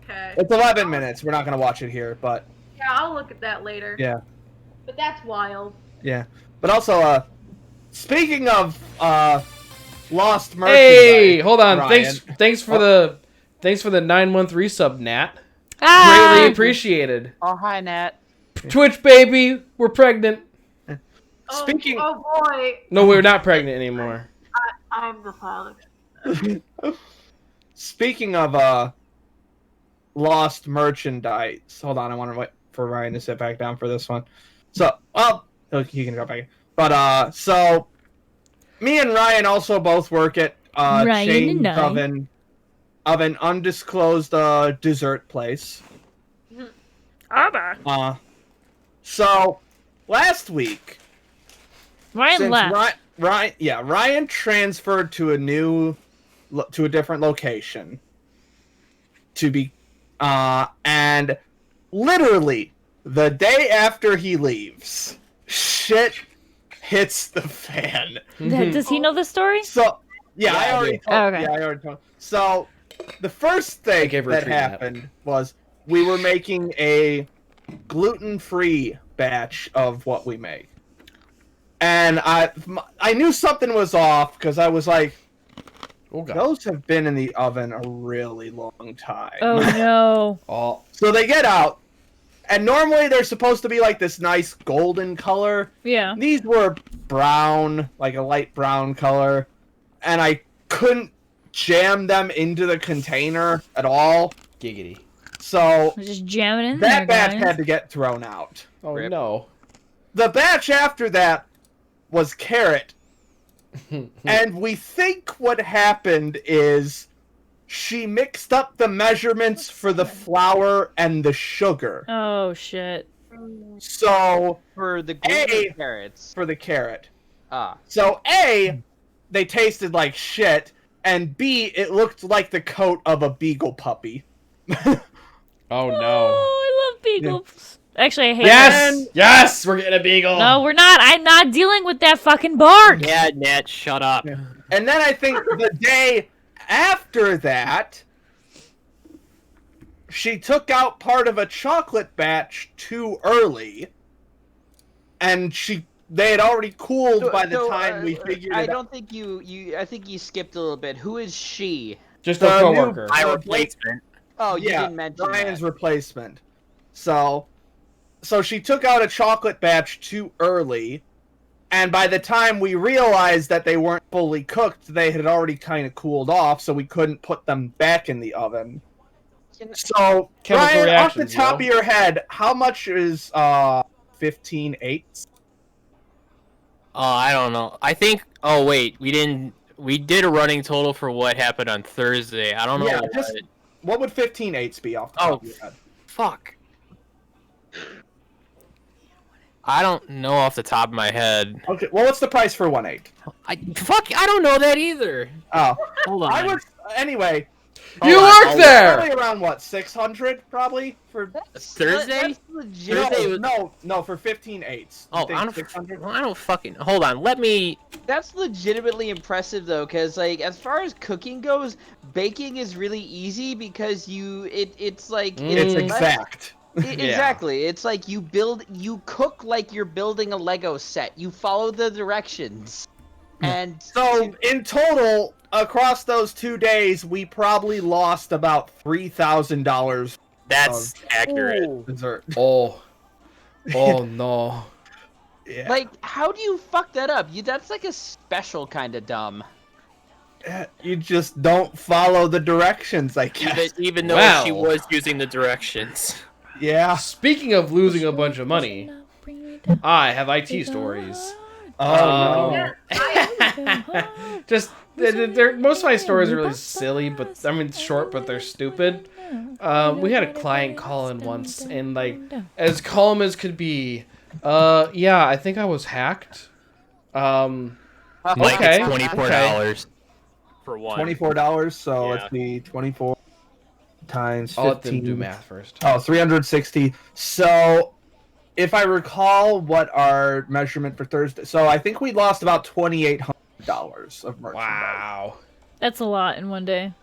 Okay. It's 11 minutes. We're not gonna watch it here, but Yeah, I'll look at that later. yeah, But that's wild. yeah. But also, speaking of lost merchandise. Hey, hold on. Ryan. Thanks for the 9-month resub, Nat. Ah! Greatly appreciated. Oh, hi, Nat. Twitch baby, we're pregnant. Speaking- Oh boy, No, we're not pregnant anymore. I'm the father. Speaking of lost merchandise, hold on. I want to wait for Ryan to sit back down for this one. So, he can drop back in. But so me and Ryan also both work at Ryan chain and I. of an undisclosed dessert place. So last week, Ryan since left. Ryan transferred to a different location to be and literally the day after he leaves, shit hits the fan. Does he know the story? So yeah, Yeah, I I already do. told, Okay. yeah, I already told. So the first thing gave her a that treat, Matt. happened was we were making a gluten-free batch of what we make. And I knew something was off because I was like, Oh god. those have been in the oven a really long time. Oh no. Oh, So they get out, and normally they're supposed to be like this nice golden color. Yeah. These were brown, like a light brown color, and I couldn't jam them into the container at all. giggity. So We're just jamming in there, that batch guys. had to get thrown out. Oh Rip. no. The batch after that was carrot. And we think what happened is she mixed up the measurements for the flour and the sugar. Oh shit. So, For the Hey! gluten carrots. for the carrot. Ah. So, A, they tasted like shit, and B, it looked like the coat of a beagle puppy. Oh no. Oh, I love beagles. Actually, I hate Yes! them. Yes! We're getting a beagle! No, we're not. I'm not dealing with that fucking bark. Yeah, Nat, shut up. And then I think the day after that, she took out part of a chocolate batch too early, and she they had already cooled So- by the so, time we figured it I out. don't think I think you skipped a little bit. Who is she? Just The a new- coworker. My Blake- replacement. Oh, you Yeah, didn't mention Ryan's that. replacement. So she took out a chocolate batch too early, and by the time we realized that they weren't fully cooked, they had already kind of cooled off, so we couldn't put them back in the oven. So, Chemical Ryan, off the reactions, top yo. of your head, how much is 15/8? I don't know. I think. Oh wait, we didn't. We did a running total for what happened on Thursday. I don't know. Yeah, what- just what would 15/8 be off the top of your head? Fuck. I don't know off the top of my head. Okay, well, what's the price for 1/8? I don't know that either. Oh, Hold on. I would anyway. You Hold on, work I'll- there! Probably around what 600 probably for Thursday? That's legit. Thursday was- no for 15/8. Oh, I don't fucking. Hold on. Let me. That's legitimately impressive though, because like as far as cooking goes, baking is really easy because it's like It's Mm. exact. Yeah. Exactly. It's like you cook like you're building a Lego set. You follow the directions. And So in total, across those 2 days, we probably lost about $3,000 That's accurate. Ooh. dessert. Oh. Oh no. Yeah. Like, how do you fuck that up? That's like a special kind of dumb. You just don't follow the directions, I guess. Even though Wow. she was using the directions. Yeah. Speaking of losing a bunch of money, I have IT stories. Oh, Yeah, I Just most of my stories are really silly, but I mean short, but they're stupid. We had a client call in once, and like as calm as could be. Yeah, I think I was hacked. Like Okay, it's $24 for one. $24. So Yeah. let's see, 24 times 15. I'll let them do math first. Oh, 360. So, if I recall what our measurement for Thursday, so I think we lost about $2,800 of merchandise. Wow. That's a lot in one day.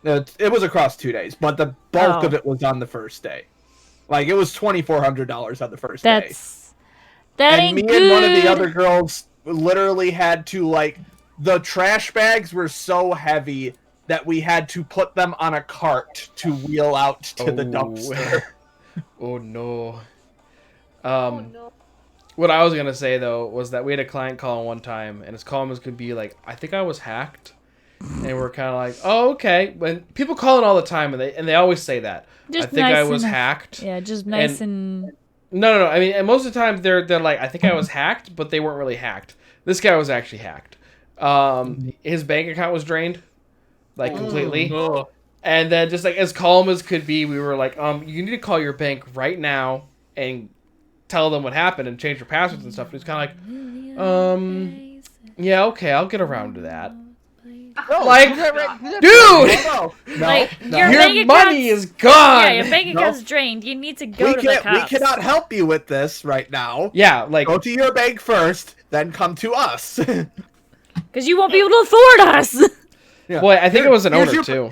It was across 2 days, but the bulk Oh. of it was on the first day. Like, it was $2,400 on the first day. That And ain't me good. and one of the other girls literally had to, like, the trash bags were so heavy that we had to put them on a cart to wheel out to the dumpster. Oh no. oh no. What I was gonna say though was that we had a client call one time, and as calm as could be, like, I think I was hacked, and we're kind of like, oh okay. When people call in all the time, and they always say that, Just I think nice I was enough. hacked. Yeah, just nice and No. I mean, and most of the time they're like, I think I was hacked, but they weren't really hacked. This guy was actually hacked. His bank account was drained, like completely. Oh. And then just like as calm as could be, we were like, you need to call your bank right now and tell them what happened and change your passwords and stuff. And he's kind of like, yeah, okay, I'll get around to that. No, Like, do that right- do that dude, No, Like, no. your your bank money account's- is gone. yeah, your bank No. account's drained. You need to go we to the can't. We cops. cannot help you with this right now. Yeah, like, Go to your bank first, then come to us. Because you won't be able to afford us. Yeah. boy, I think it was an Here's owner your, too.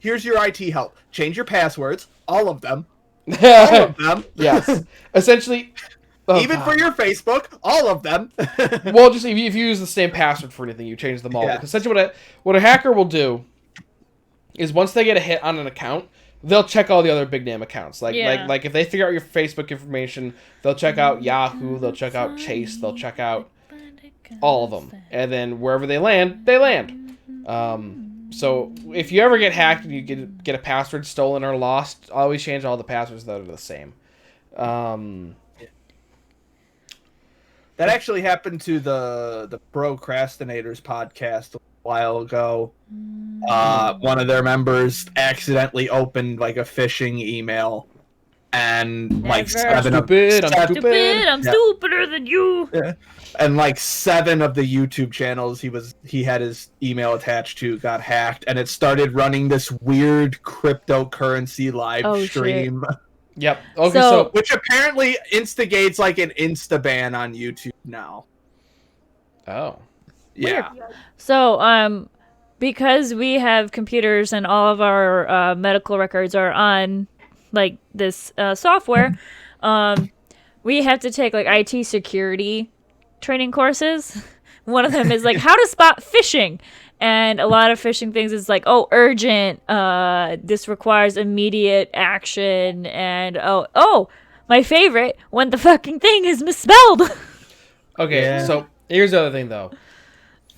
Here's your IT help. Change your passwords, all of them, all of them. Yes, essentially. Oh, Even God. for your Facebook, all of them. Well, just if you use the same password for anything, you change them all. Yeah. Because essentially, what a hacker will do is once they get a hit on an account, they'll check all the other big name accounts. Yeah. Like if they figure out your Facebook information, they'll check out Yahoo, they'll check out Chase, they'll check out all of them, and then wherever they land, they land. So if you ever get hacked and you get a password stolen or lost, always change all the passwords that are the same. That actually happened to the Procrastinators podcast a while ago. One of their members accidentally opened like a phishing email, and like Never. seven of Stupid, I'm seven- Stupid, I'm Yeah. stupider than you. and like 7 of the YouTube channels he had his email attached to got hacked, and it started running this weird cryptocurrency live Oh, shit. stream, Yep. Okay, So- so which apparently instigates like an insta ban on YouTube now. oh. Yeah. So, because we have computers and all of our medical records are on like this software, we have to take like IT security training courses. One of them is like how to spot phishing. And a lot of phishing things is like, oh, urgent. This requires immediate action. And oh, my favorite, when the fucking thing is misspelled. Okay, Yeah. so here's the other thing, though.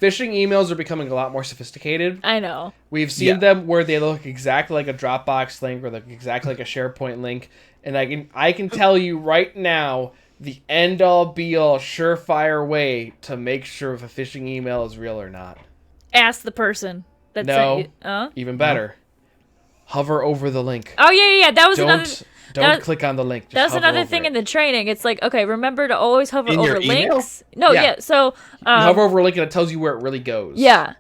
Phishing emails are becoming a lot more sophisticated. I know. We've seen them where they look exactly like a Dropbox link or look exactly like a SharePoint link. And I can tell you right now the end-all, be-all, surefire way to make sure if a phishing email is real or not. Ask the person that No. sent you. Even better. Hover over the link. Oh yeah. That was another. Don't click on the link. Just That's hover another over thing it. in the training. It's like, okay, remember to always hover In your over email? links. No, Yeah. yeah. So, You hover over a link and it tells you where it really goes. yeah.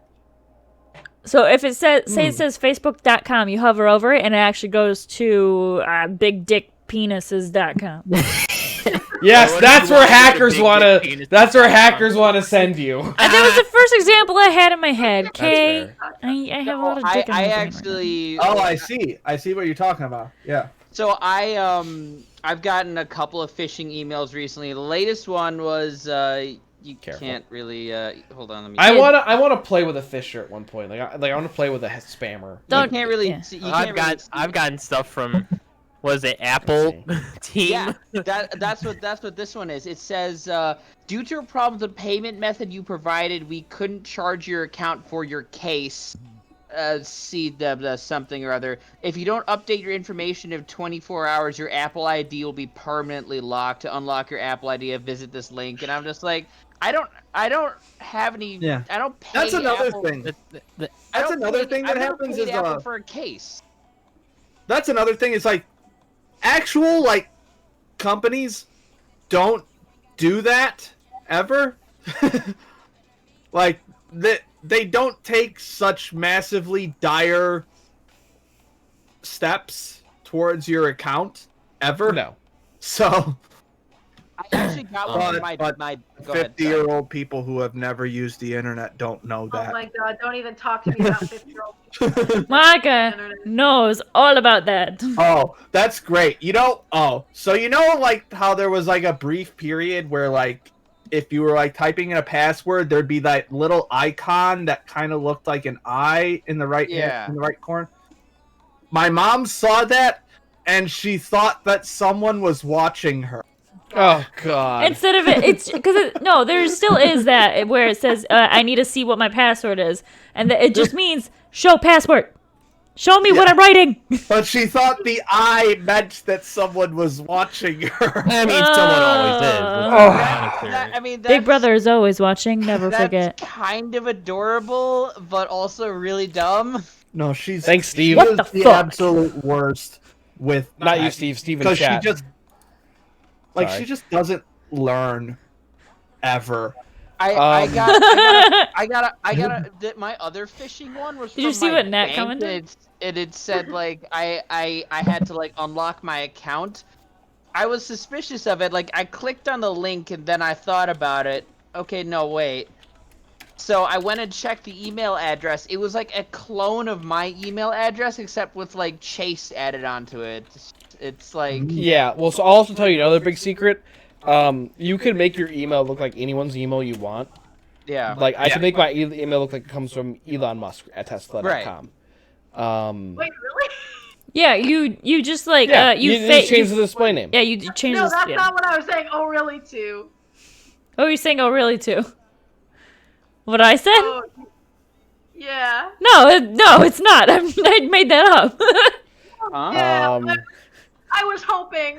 So if it says, say it says Facebook.com, you hover over it and it actually goes to bigdickpenises.com. Yes, What if that's you where want to hackers big want dick to. penis? That's where hackers want to send you. And that was the first example I had in my head. That's Okay, fair. I have a lot of I dick in my brain right now. actually. Oh, I see what you're talking about. Yeah. So I've gotten a couple of phishing emails recently. The latest one was you Careful. can't really hold on. Let me. I wanna play with a fisher at one point. Like I want to play with a spammer. Don't- you can't really. yeah. See, you can't really see- I've gotten stuff from, was it Apple team? Yeah, that's what this one is. It says, due to problems with payment method you provided, we couldn't charge your account for your case. See the something or other. If you don't update your information in 24 hours, your Apple ID will be permanently locked. To unlock your Apple ID, visit this link. And I'm just like, I don't have any. Yeah. I don't pay. That's another Apple, thing. I That's don't another pay- thing I've that never happens paid is Apple for a case. that's another thing is like actual like companies don't do that ever. Like they don't take such massively dire steps towards your account ever. No. So I actually got one of But my. Go ahead, sorry. 50-year-old people who have never used the internet don't know Oh that. my god, don't even talk to me about 50-year-old. Monica knows all about that. Oh, that's great. So like how there was like a brief period where like if you were like typing in a password, there'd be that little icon that kind of looked like an eye in the right in the right corner. My mom saw that and she thought that someone was watching her. Oh God. Instead of it's because no, there still is that where it says I need to see what my password is, and it just means show password. Show me what I'm writing. But she thought the eye meant that someone was watching her. I mean, someone always is. I mean, Big that's- Brother is always watching. Never That's forget. kind of adorable, but also really dumb. No, she's Thanks, Steve. She What is the the fuck? absolute worst with Not you, that. Steve. Steve in Because she chat. just like Sorry. she just doesn't learn ever. I Um, got my other phishing one was. Did you from see my what Nat bank, commented? and it said like I had to like unlock my account. I was suspicious of it. Like I clicked on the link and then I thought about it. Okay, no wait. So I went and checked the email address. It was like a clone of my email address, except with like Chase added onto it. It's like Yeah. Well, so I'll also tell you another big secret. You can make your email look like anyone's email you want. yeah. Like I can make my email look like it comes from Elon Musk at Tesla.com. Wait, really? Yeah, you just like Yeah, you just change the display name. Yeah, you change No, this. that's Yeah. not what I was saying. Oh, really, too. Oh, you're saying oh really too? What I said? Oh, yeah. No, no, it's not. I made that up. Huh? Yeah, Um, but I was hoping.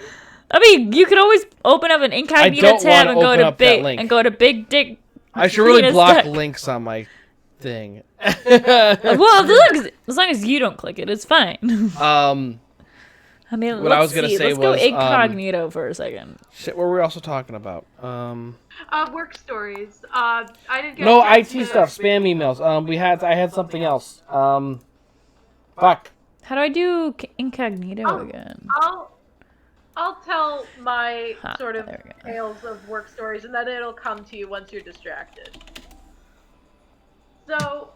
I mean, you could always open up an incognito don't tab wanna and go open to up that big link. and go to big dick. I should really penis block tech. links on my thing. Well, as long as you don't click it, it's fine. I mean, What let's I was gonna see. say Let's go was, incognito for a second. Shit, what were we also talking about? Work stories. I didn't get. No a chance IT to- stuff, spam emails. I had something else. Fuck. How do I do incognito Oh. again? I'll tell my Ah, sort of there we go. tales of work stories, and then it'll come to you once you're distracted. So,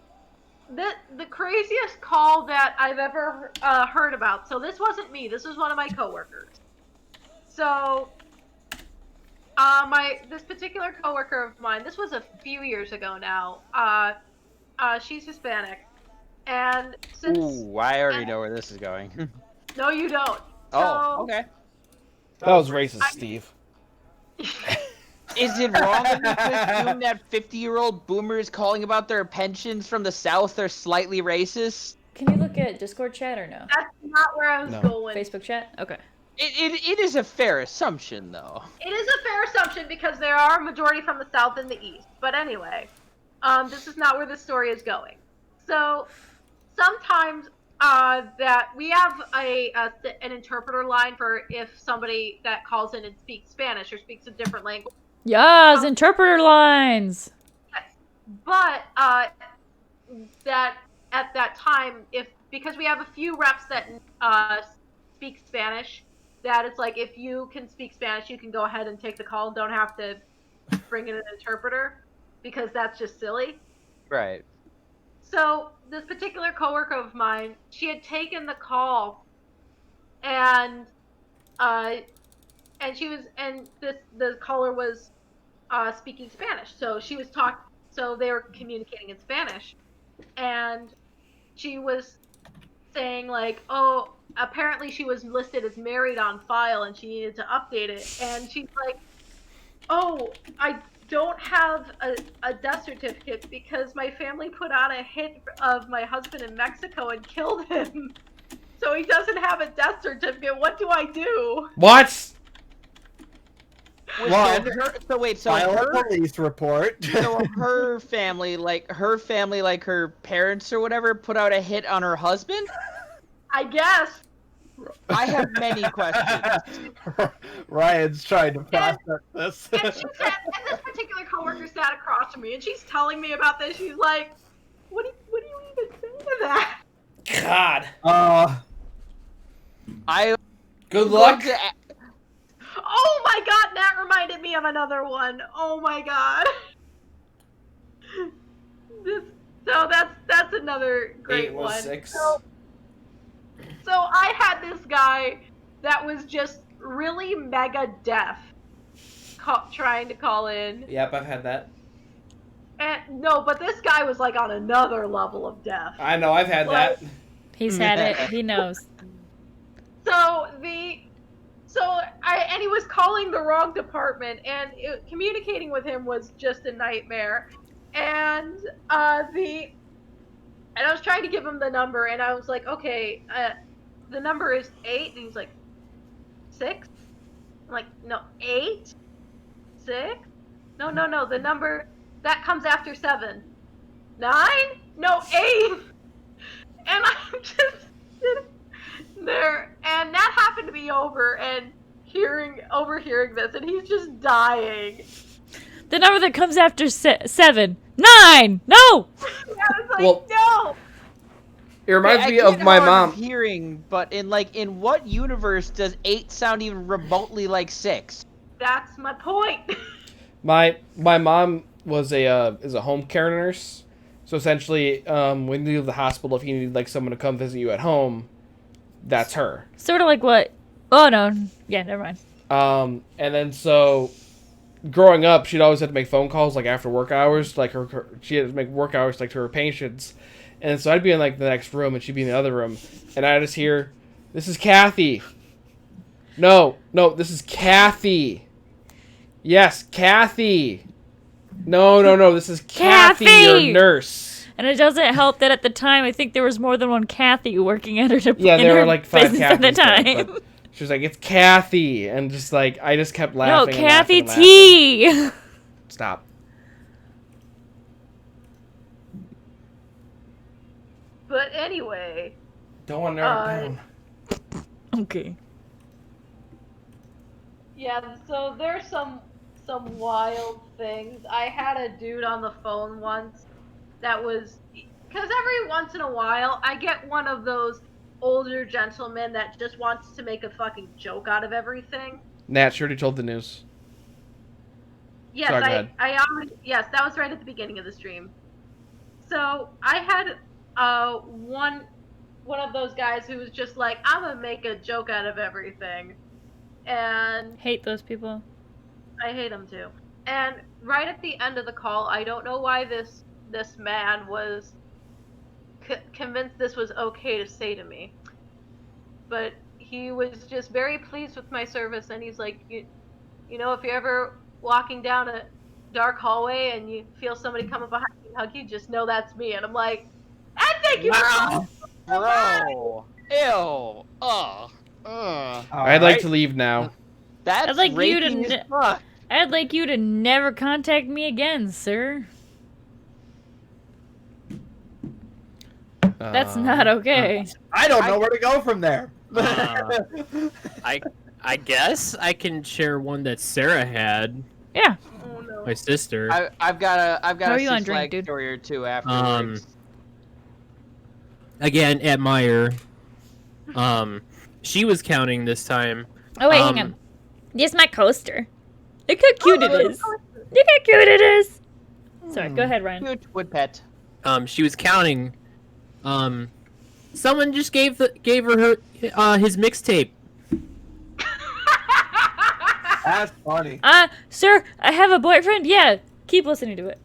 the craziest call that I've ever heard about. So this wasn't me. This was one of my coworkers. So, This particular coworker of mine, this was a few years ago now. She's Hispanic, and since Ooh, I already know where this is going. no, you don't. Oh, So okay. That was racist, Steve. Is it wrong of me to assume that 50-year-old boomers calling about their pensions from the South are slightly racist? Can you look at Discord chat or no? that's not where I was No. going. Facebook chat? Okay. It is a fair assumption, though. It is a fair assumption because there are a majority from the South and the East. But anyway, this is not where the story is going. So sometimes that we have an interpreter line for if somebody that calls in and speaks Spanish or speaks a different language. Yes, interpreter lines. But that at that time, because we have a few reps that speak Spanish, that it's like if you can speak Spanish, you can go ahead and take the call and don't have to bring in an interpreter because that's just silly. Right. So this particular coworker of mine, she had taken the call, and the caller was speaking Spanish. So she was so they were communicating in Spanish, and she was saying like, oh, apparently she was listed as married on file and she needed to update it. And she's like, oh, I don't have a death certificate because my family put on a hit of my husband in Mexico and killed him. So he doesn't have a death certificate. What do I do? What? One, So file her, a police report. so her family, like her parents or whatever, put out a hit on her husband? I guess. I have many questions. Ryan's trying to process this. And and this particular coworker sat across from me, and she's telling me about this. She's like, "What do you even say to that?" God. I Good luck. Oh my god, that reminded me of another one. Oh my god. That's another great one. 816. So I had this guy that was just really mega deaf trying to call in. Yep, I've had that. And no, but this guy was like on another level of deaf. I know, I've had that. He's had it. He knows. And he was calling the wrong department, and communicating with him was just a nightmare. And I was trying to give him the number, and I was like, okay, the number is 8, and he's like, 6? I'm like, no, 8? 6? No, the number that comes after 7. 9? No, 8! And I'm just sitting there, and that happened to be over, and overhearing this, and he's just dying. The number that comes after 7. 9! No! I was like, Well, no! It reminds I me get of my hard mom. hearing, but in what universe does 8 sound even remotely like 6? That's my point. My mom was is a home care nurse. So essentially, when you leave the hospital, if you need like someone to come visit you at home, that's her. Sort of like what? Oh, no. Yeah, never mind. And then so growing up, she'd always have to make phone calls like after work hours, like she had to make work hours like to her patients. And so I'd be in like the next room and she'd be in the other room, and I just hear, "This is Kathy." No, this is Kathy. Yes, Kathy. No, this is Kathy, your nurse. And it doesn't help that at the time, I think there was more than one Kathy working at her department. Yeah, there were like 5 Kathys at the Kathys there, time. but she was like, "It's Kathy," and just like I just kept No, laughing. Kathy and laughing. T. Stop. But anyway, Don't want to narrow it down. Okay. yeah, so there's some wild things. I had a dude on the phone once that was, because every once in a while I get one of those older gentlemen that just wants to make a fucking joke out of everything. Nat, she already told the news. Yes, Sorry, go ahead. Yes, that was right at the beginning of the stream. So I had one of those guys who was just like, I'm gonna make a joke out of everything, and Hate those people. I hate him too. And right at the end of the call, I don't know why this man was convinced this was okay to say to me, but he was just very pleased with my service, and he's like, you know, if you're ever walking down a dark hallway and you feel somebody coming behind you and hug you, just know that's me. And I'm like, I thank you. Wow. Bro. Ew. Ugh. I'd like to leave now. That's I'd like you to rapey as fuck. I'd like you to never contact me again, sir. That's not okay. I don't know where to go from there. I guess I can share one that Sarah had. Yeah. Oh no. My sister. I've got How are a you on Six drink, Flags dude? story or two afterwards. Again at Meyer. She was counting this time. Oh wait, hang on. This is my coaster. Look how cute it is. Look how cute it is. Sorry, go ahead, Ryan. Cute wood pet. She was counting. Someone just gave her his mixtape. That's funny. Sir, I have a boyfriend. Yeah, keep listening to it.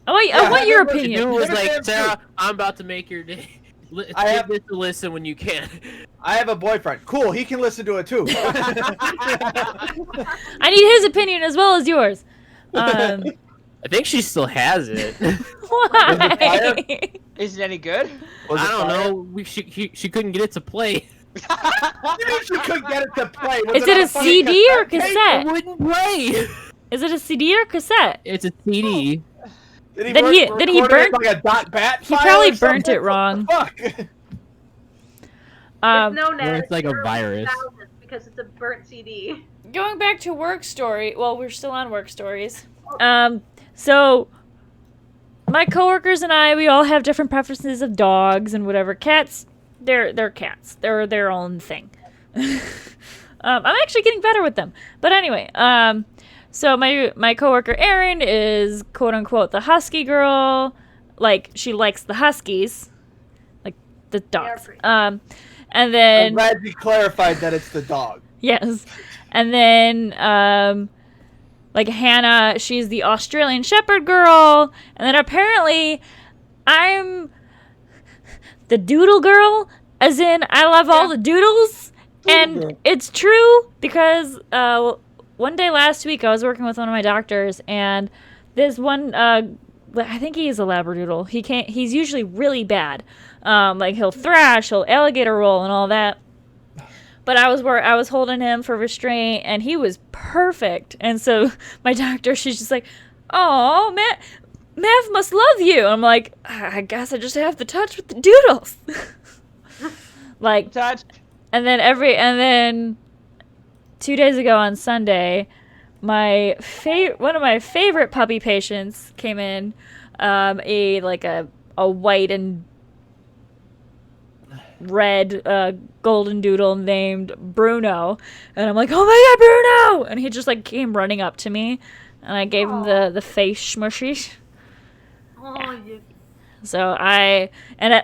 I want your The dude opinion. was Never like, been Sarah, I'm about to make your day. I have this to listen when you can. I have a boyfriend. Cool, he can listen to it too. I need his opinion as well as yours. I think she still has it. Why? Is it any good? Was it I don't fire? know. She couldn't get it to play. What do you mean she couldn't get it to play? Was Is it on a fucking CD or tape? It cassette? wouldn't play. Is it a CD or cassette? It's a CD. Did Then he record it burnt- like a dot bat He file probably or something? burnt it wrong. Fuck. It's no it's like a virus. because it's a burnt CD. Going back to work story. Well, we're still on work stories. So my coworkers and I, we all have different preferences of dogs and whatever. Cats, they're cats. They're their own thing. I'm actually getting better with them. But anyway, so my coworker Erin is quote unquote the husky girl. Like she likes the huskies, like the dogs. pretty. And I'm then glad you clarified that it's the dog. yes, and then like Hannah, she's the Australian Shepherd girl, and then apparently I'm the doodle girl, as in I love all the doodles, and it's true because one day last week I was working with one of my doctors, and this one I think he's a labradoodle. He's usually really bad. Like he'll thrash, he'll alligator roll, and all that. But I was holding him for restraint, and he was perfect. And so my doctor, she's just like, "Oh, Mav must love you." I'm like, I guess I just have to touch with the doodles. Like, Touch. and then 2 days ago on Sunday, one of my favorite puppy patients came in, a white and red golden doodle named Bruno, and I'm like, "Oh my god, Bruno!" And he just like came running up to me, and I gave him the face smushy. Oh, you. So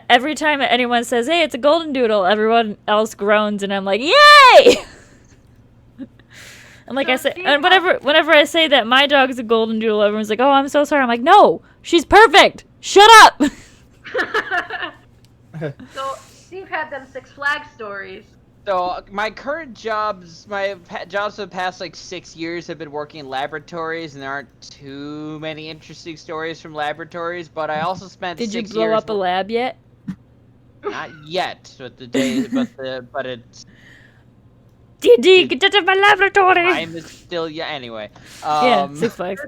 every time anyone says, "Hey, it's a golden doodle," everyone else groans, and I'm like, "Yay!" And like I said, and whenever I say that my dog is a golden doodle, everyone's like, "Oh, I'm so sorry." I'm like, "No, she's perfect. Shut up." So Steve had them Six Flags stories. So my current jobs, jobs for the past like 6 years have been working in laboratories, and there aren't too many interesting stories from laboratories. But I also spent Did you 6 blow years up a lab yet? Not yet, but it's Did you get out of my laboratory? time is still anyway. Yeah, Six Flags.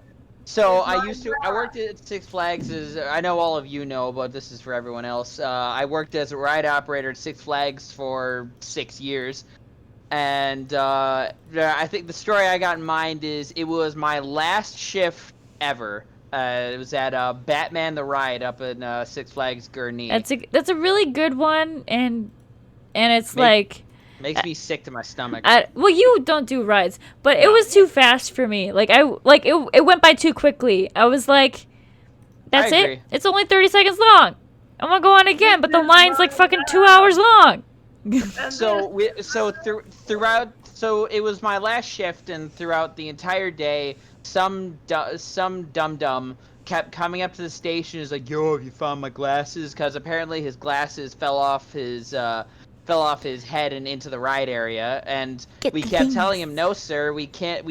So I worked at Six Flags I know all of you know, but this is for everyone else. I worked as a ride operator at Six Flags for 6 years. And I think the story I got in mind is it was my last shift ever. It was at Batman the Ride up in Six Flags Gurnee. That's a really good one, and it's like Makes me sick to my stomach. well, you don't do rides, but it was too fast for me. Like it went by too quickly. I was like, that's agree. it. It's only 30 seconds long. I'm gonna go on again, but the line's like fucking 2 hours long. And So throughout, so it was my last shift, and throughout the entire day, some dum dum kept coming up to the station. Is like, "Yo, have you found my glasses?" Because apparently his glasses fell off his head and into the ride area, and Get we the kept telling things. him, "No, sir, we can't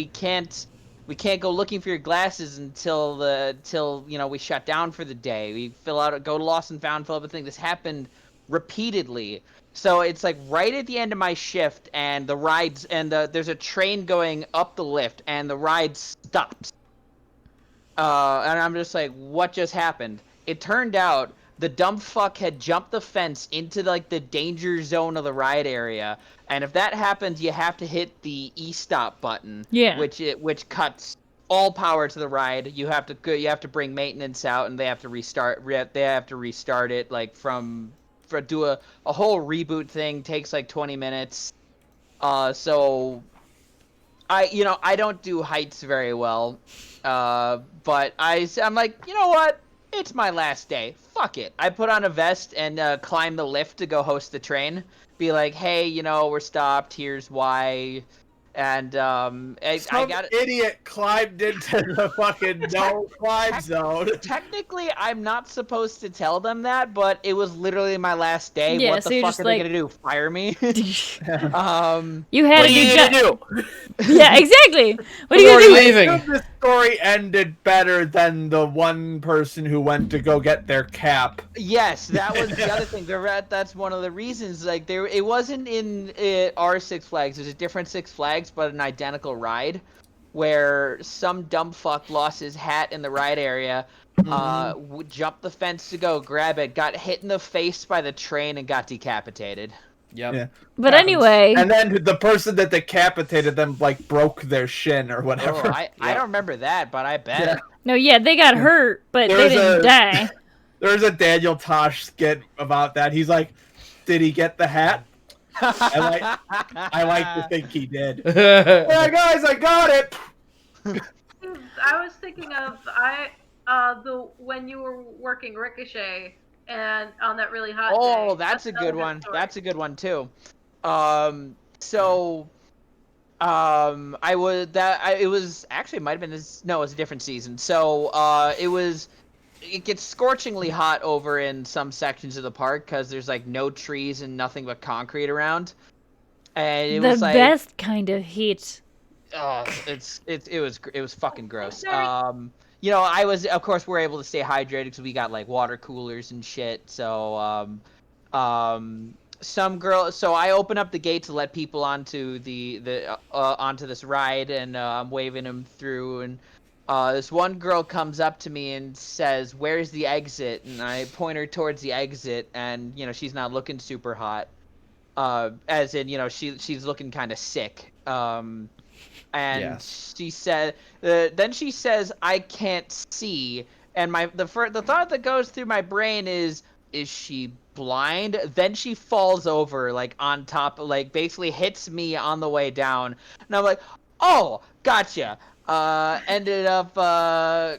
go looking for your glasses till we shut down for the day. We go to Lost and Found, fill up a thing." This happened repeatedly. So it's like right at the end of my shift, and there's a train going up the lift, and the ride stops. And I'm just like, what just happened? It turned out the dumb fuck had jumped the fence into like the danger zone of the ride area, and if that happens, you have to hit the e-stop button, Yeah. which cuts all power to the ride. You have to bring maintenance out, and they have to restart. They have to restart it like do a whole reboot thing. Takes like 20 minutes. So I don't do heights very well. But I'm like, you know what? It's my last day. Fuck it. I put on a vest and climb the lift to go host the train. Be like, hey, we're stopped. Here's why. And I Some got idiot climbed into the fucking no climb zone. Technically, I'm not supposed to tell them that, but it was literally my last day. Yeah, What so the you're fuck just are like- they gonna do? Fire me? You had What a are you new gonna job. do? Yeah, exactly. What are We're you already gonna do? leaving. I assume the story ended better than the one person who went to go get their cap. Yes, that was the other thing. That's one of the reasons. Like it wasn't in our Six Flags. There's a different Six Flags, but an identical ride, where some dumb fuck lost his hat in the ride area, jumped the fence to go grab it, got hit in the face by the train, and got decapitated. Yep. Yeah. But Happens. anyway, And then the person that decapitated them like broke their shin or Oh, whatever. I Yeah. don't remember that, but I bet. Yeah. no, yeah, they got hurt, but There they was didn't a- die. There's a Daniel Tosh skit about that. He's like, "Did he get the hat?" I like to think he did. Yeah, guys, I got it. I was thinking of when you were working Ricochet and on that really hot day. Oh, that's a another good one. story. That's a good one too. So, I was it was actually it might have been this. No, it was a different season. So, it gets scorchingly hot over in some sections of the park because there's like no trees and nothing but concrete around. And it The was like, best kind of heat. oh, it was fucking gross. Okay. I was, of course, we're able to stay hydrated because we got like water coolers and shit. So, some girl. So I open up the gate to let people onto onto this ride, and I'm waving them through, and this one girl comes up to me and says, "Where's the exit?" And I point her towards the exit, and she's not looking super hot. As in, she's looking kind of sick. And Yes. she said, then she says, "I can't see." And the thought that goes through my brain is she blind? Then she falls over like on top, like basically hits me on the way down, and I'm like, "Oh, gotcha." Ended up, I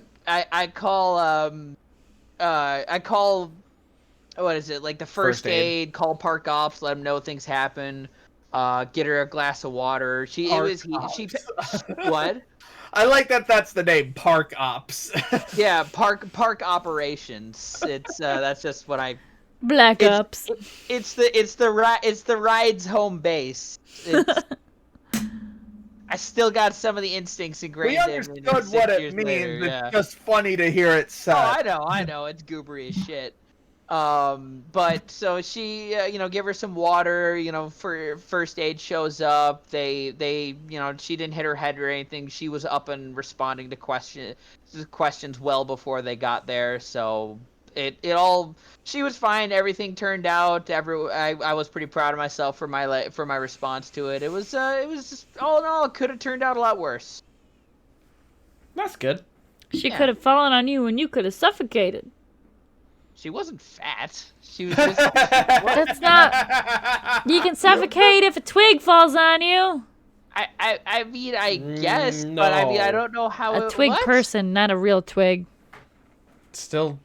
call, what is it, like the first First aid. aid, call park ops, let them know things happen, get her a glass of water. What? I like that. That's the name, Park Ops. Yeah, park operations. It's that's just what I. Black It's- Ops. It's the ride's home base. It's, I still got some of the instincts ingrained We in me understood 6 what it years means. later, It's yeah. just funny to hear it said. Oh, I know, it's goobery as shit. But so she, give her some water. For first aid shows up. They, she didn't hit her head or anything. She was up and responding to questions well before they got there. So it all, she was fine. Everything turned out. I was pretty proud of myself for my response to it. It was just, all in all, it could have turned out a lot worse. That's good. She Yeah. could have fallen on you and you could have suffocated. She wasn't fat. She was just. That's not. You can suffocate if a twig falls on you. I mean, I guess, but I mean, I No. don't know how A twig person, not a real twig. Still.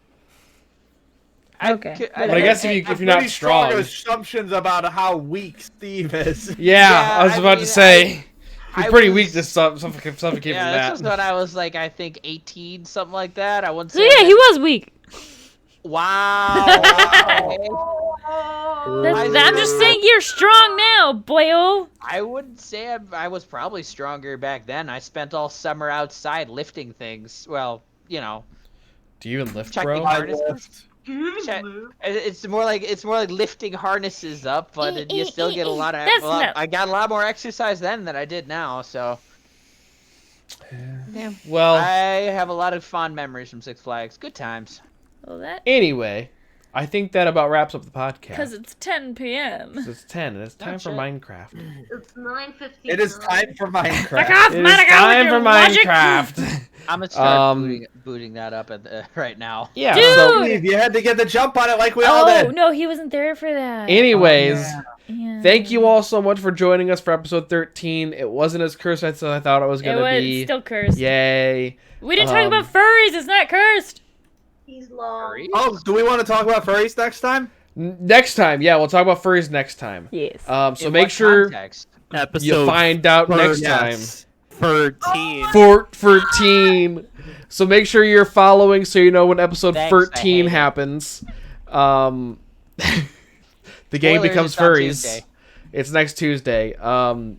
Okay. But I guess if you're not pretty strong. assumptions about how weak Steve is. Yeah, I was about to say. He's I pretty was- weak to suffocate from Yeah, that. this was when I was like, I think 18, something like that. I wouldn't So say. yeah, he was weak. Wow. I'm just saying you're strong now, boyo. I wouldn't say I was probably stronger back then. I spent all summer outside lifting things. Well, you know, Do you even lift, checking bro? harnesses. It's more like lifting harnesses up, but you still get a lot of. That's Well, not- I got a lot more exercise then than I did now, so Well, I have a lot of fond memories from Six Flags. Good times. Well, that anyway, I think that about wraps up the podcast. because it's 10 p.m. It's 10 and it's time for shit. Minecraft. It's 9:59. It is time for Minecraft. Fuck off, It is Monica, with time your for logic. Minecraft. I'm gonna start Um, booting that up right now. Yeah. Dude! So, Steve, you had to get the jump on it like we all Oh did. no, he wasn't there for that. anyways, Yeah. thank you all so much for joining us for episode 13. It wasn't as cursed as I thought it was It gonna was be. still cursed. Yay! We didn't talk Um, about furries. It's not cursed. He's long. Oh, do we want to talk about furries next time? Next time, yeah, we'll talk about furries next time. Yes. So In make what sure context? Episode you find out next Yes. 13. time. 14. So make sure you're following so you know when episode Thanks, I 13 hate it. happens. The game Spoilers, becomes it's on furries. Tuesday. It's next Tuesday.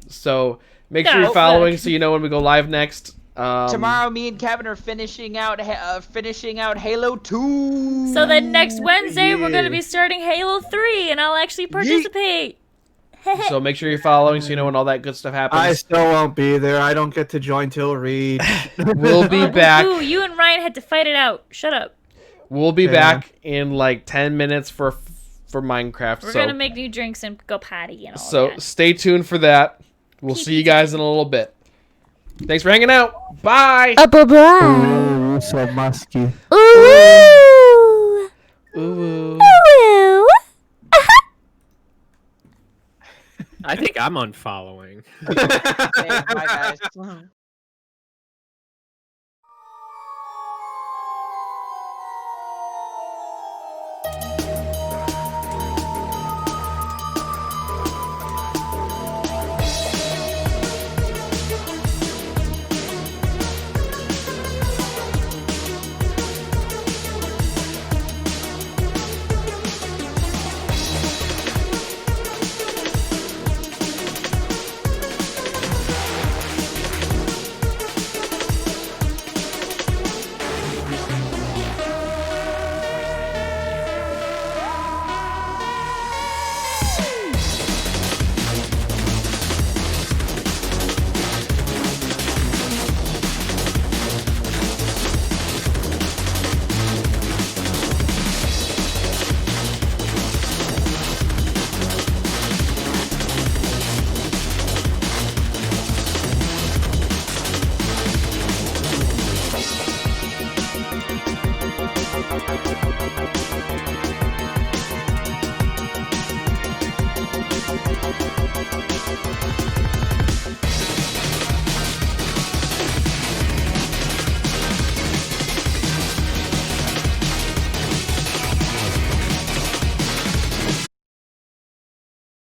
So make sure No, you're following fuck. so you know when we go live next. Tomorrow, me and Kevin are finishing out Halo 2. So then next Wednesday we're gonna yeah. be starting Halo 3, and I'll actually participate. So make sure you're following so you know when all that good stuff happens. I still won't be there. I don't get to join till Reed. We'll be back. Ooh, you and Ryan had to fight it out. Shut up. We'll be Yeah. back in like 10 minutes for Minecraft. We're so gonna make new drinks and go potty and all so that. stay tuned for that. We'll see you guys in a little bit. Thanks for hanging out. Bye. Ooh, so musky. Ooh. Ooh. Ooh. I think I'm unfollowing. Okay, bye guys.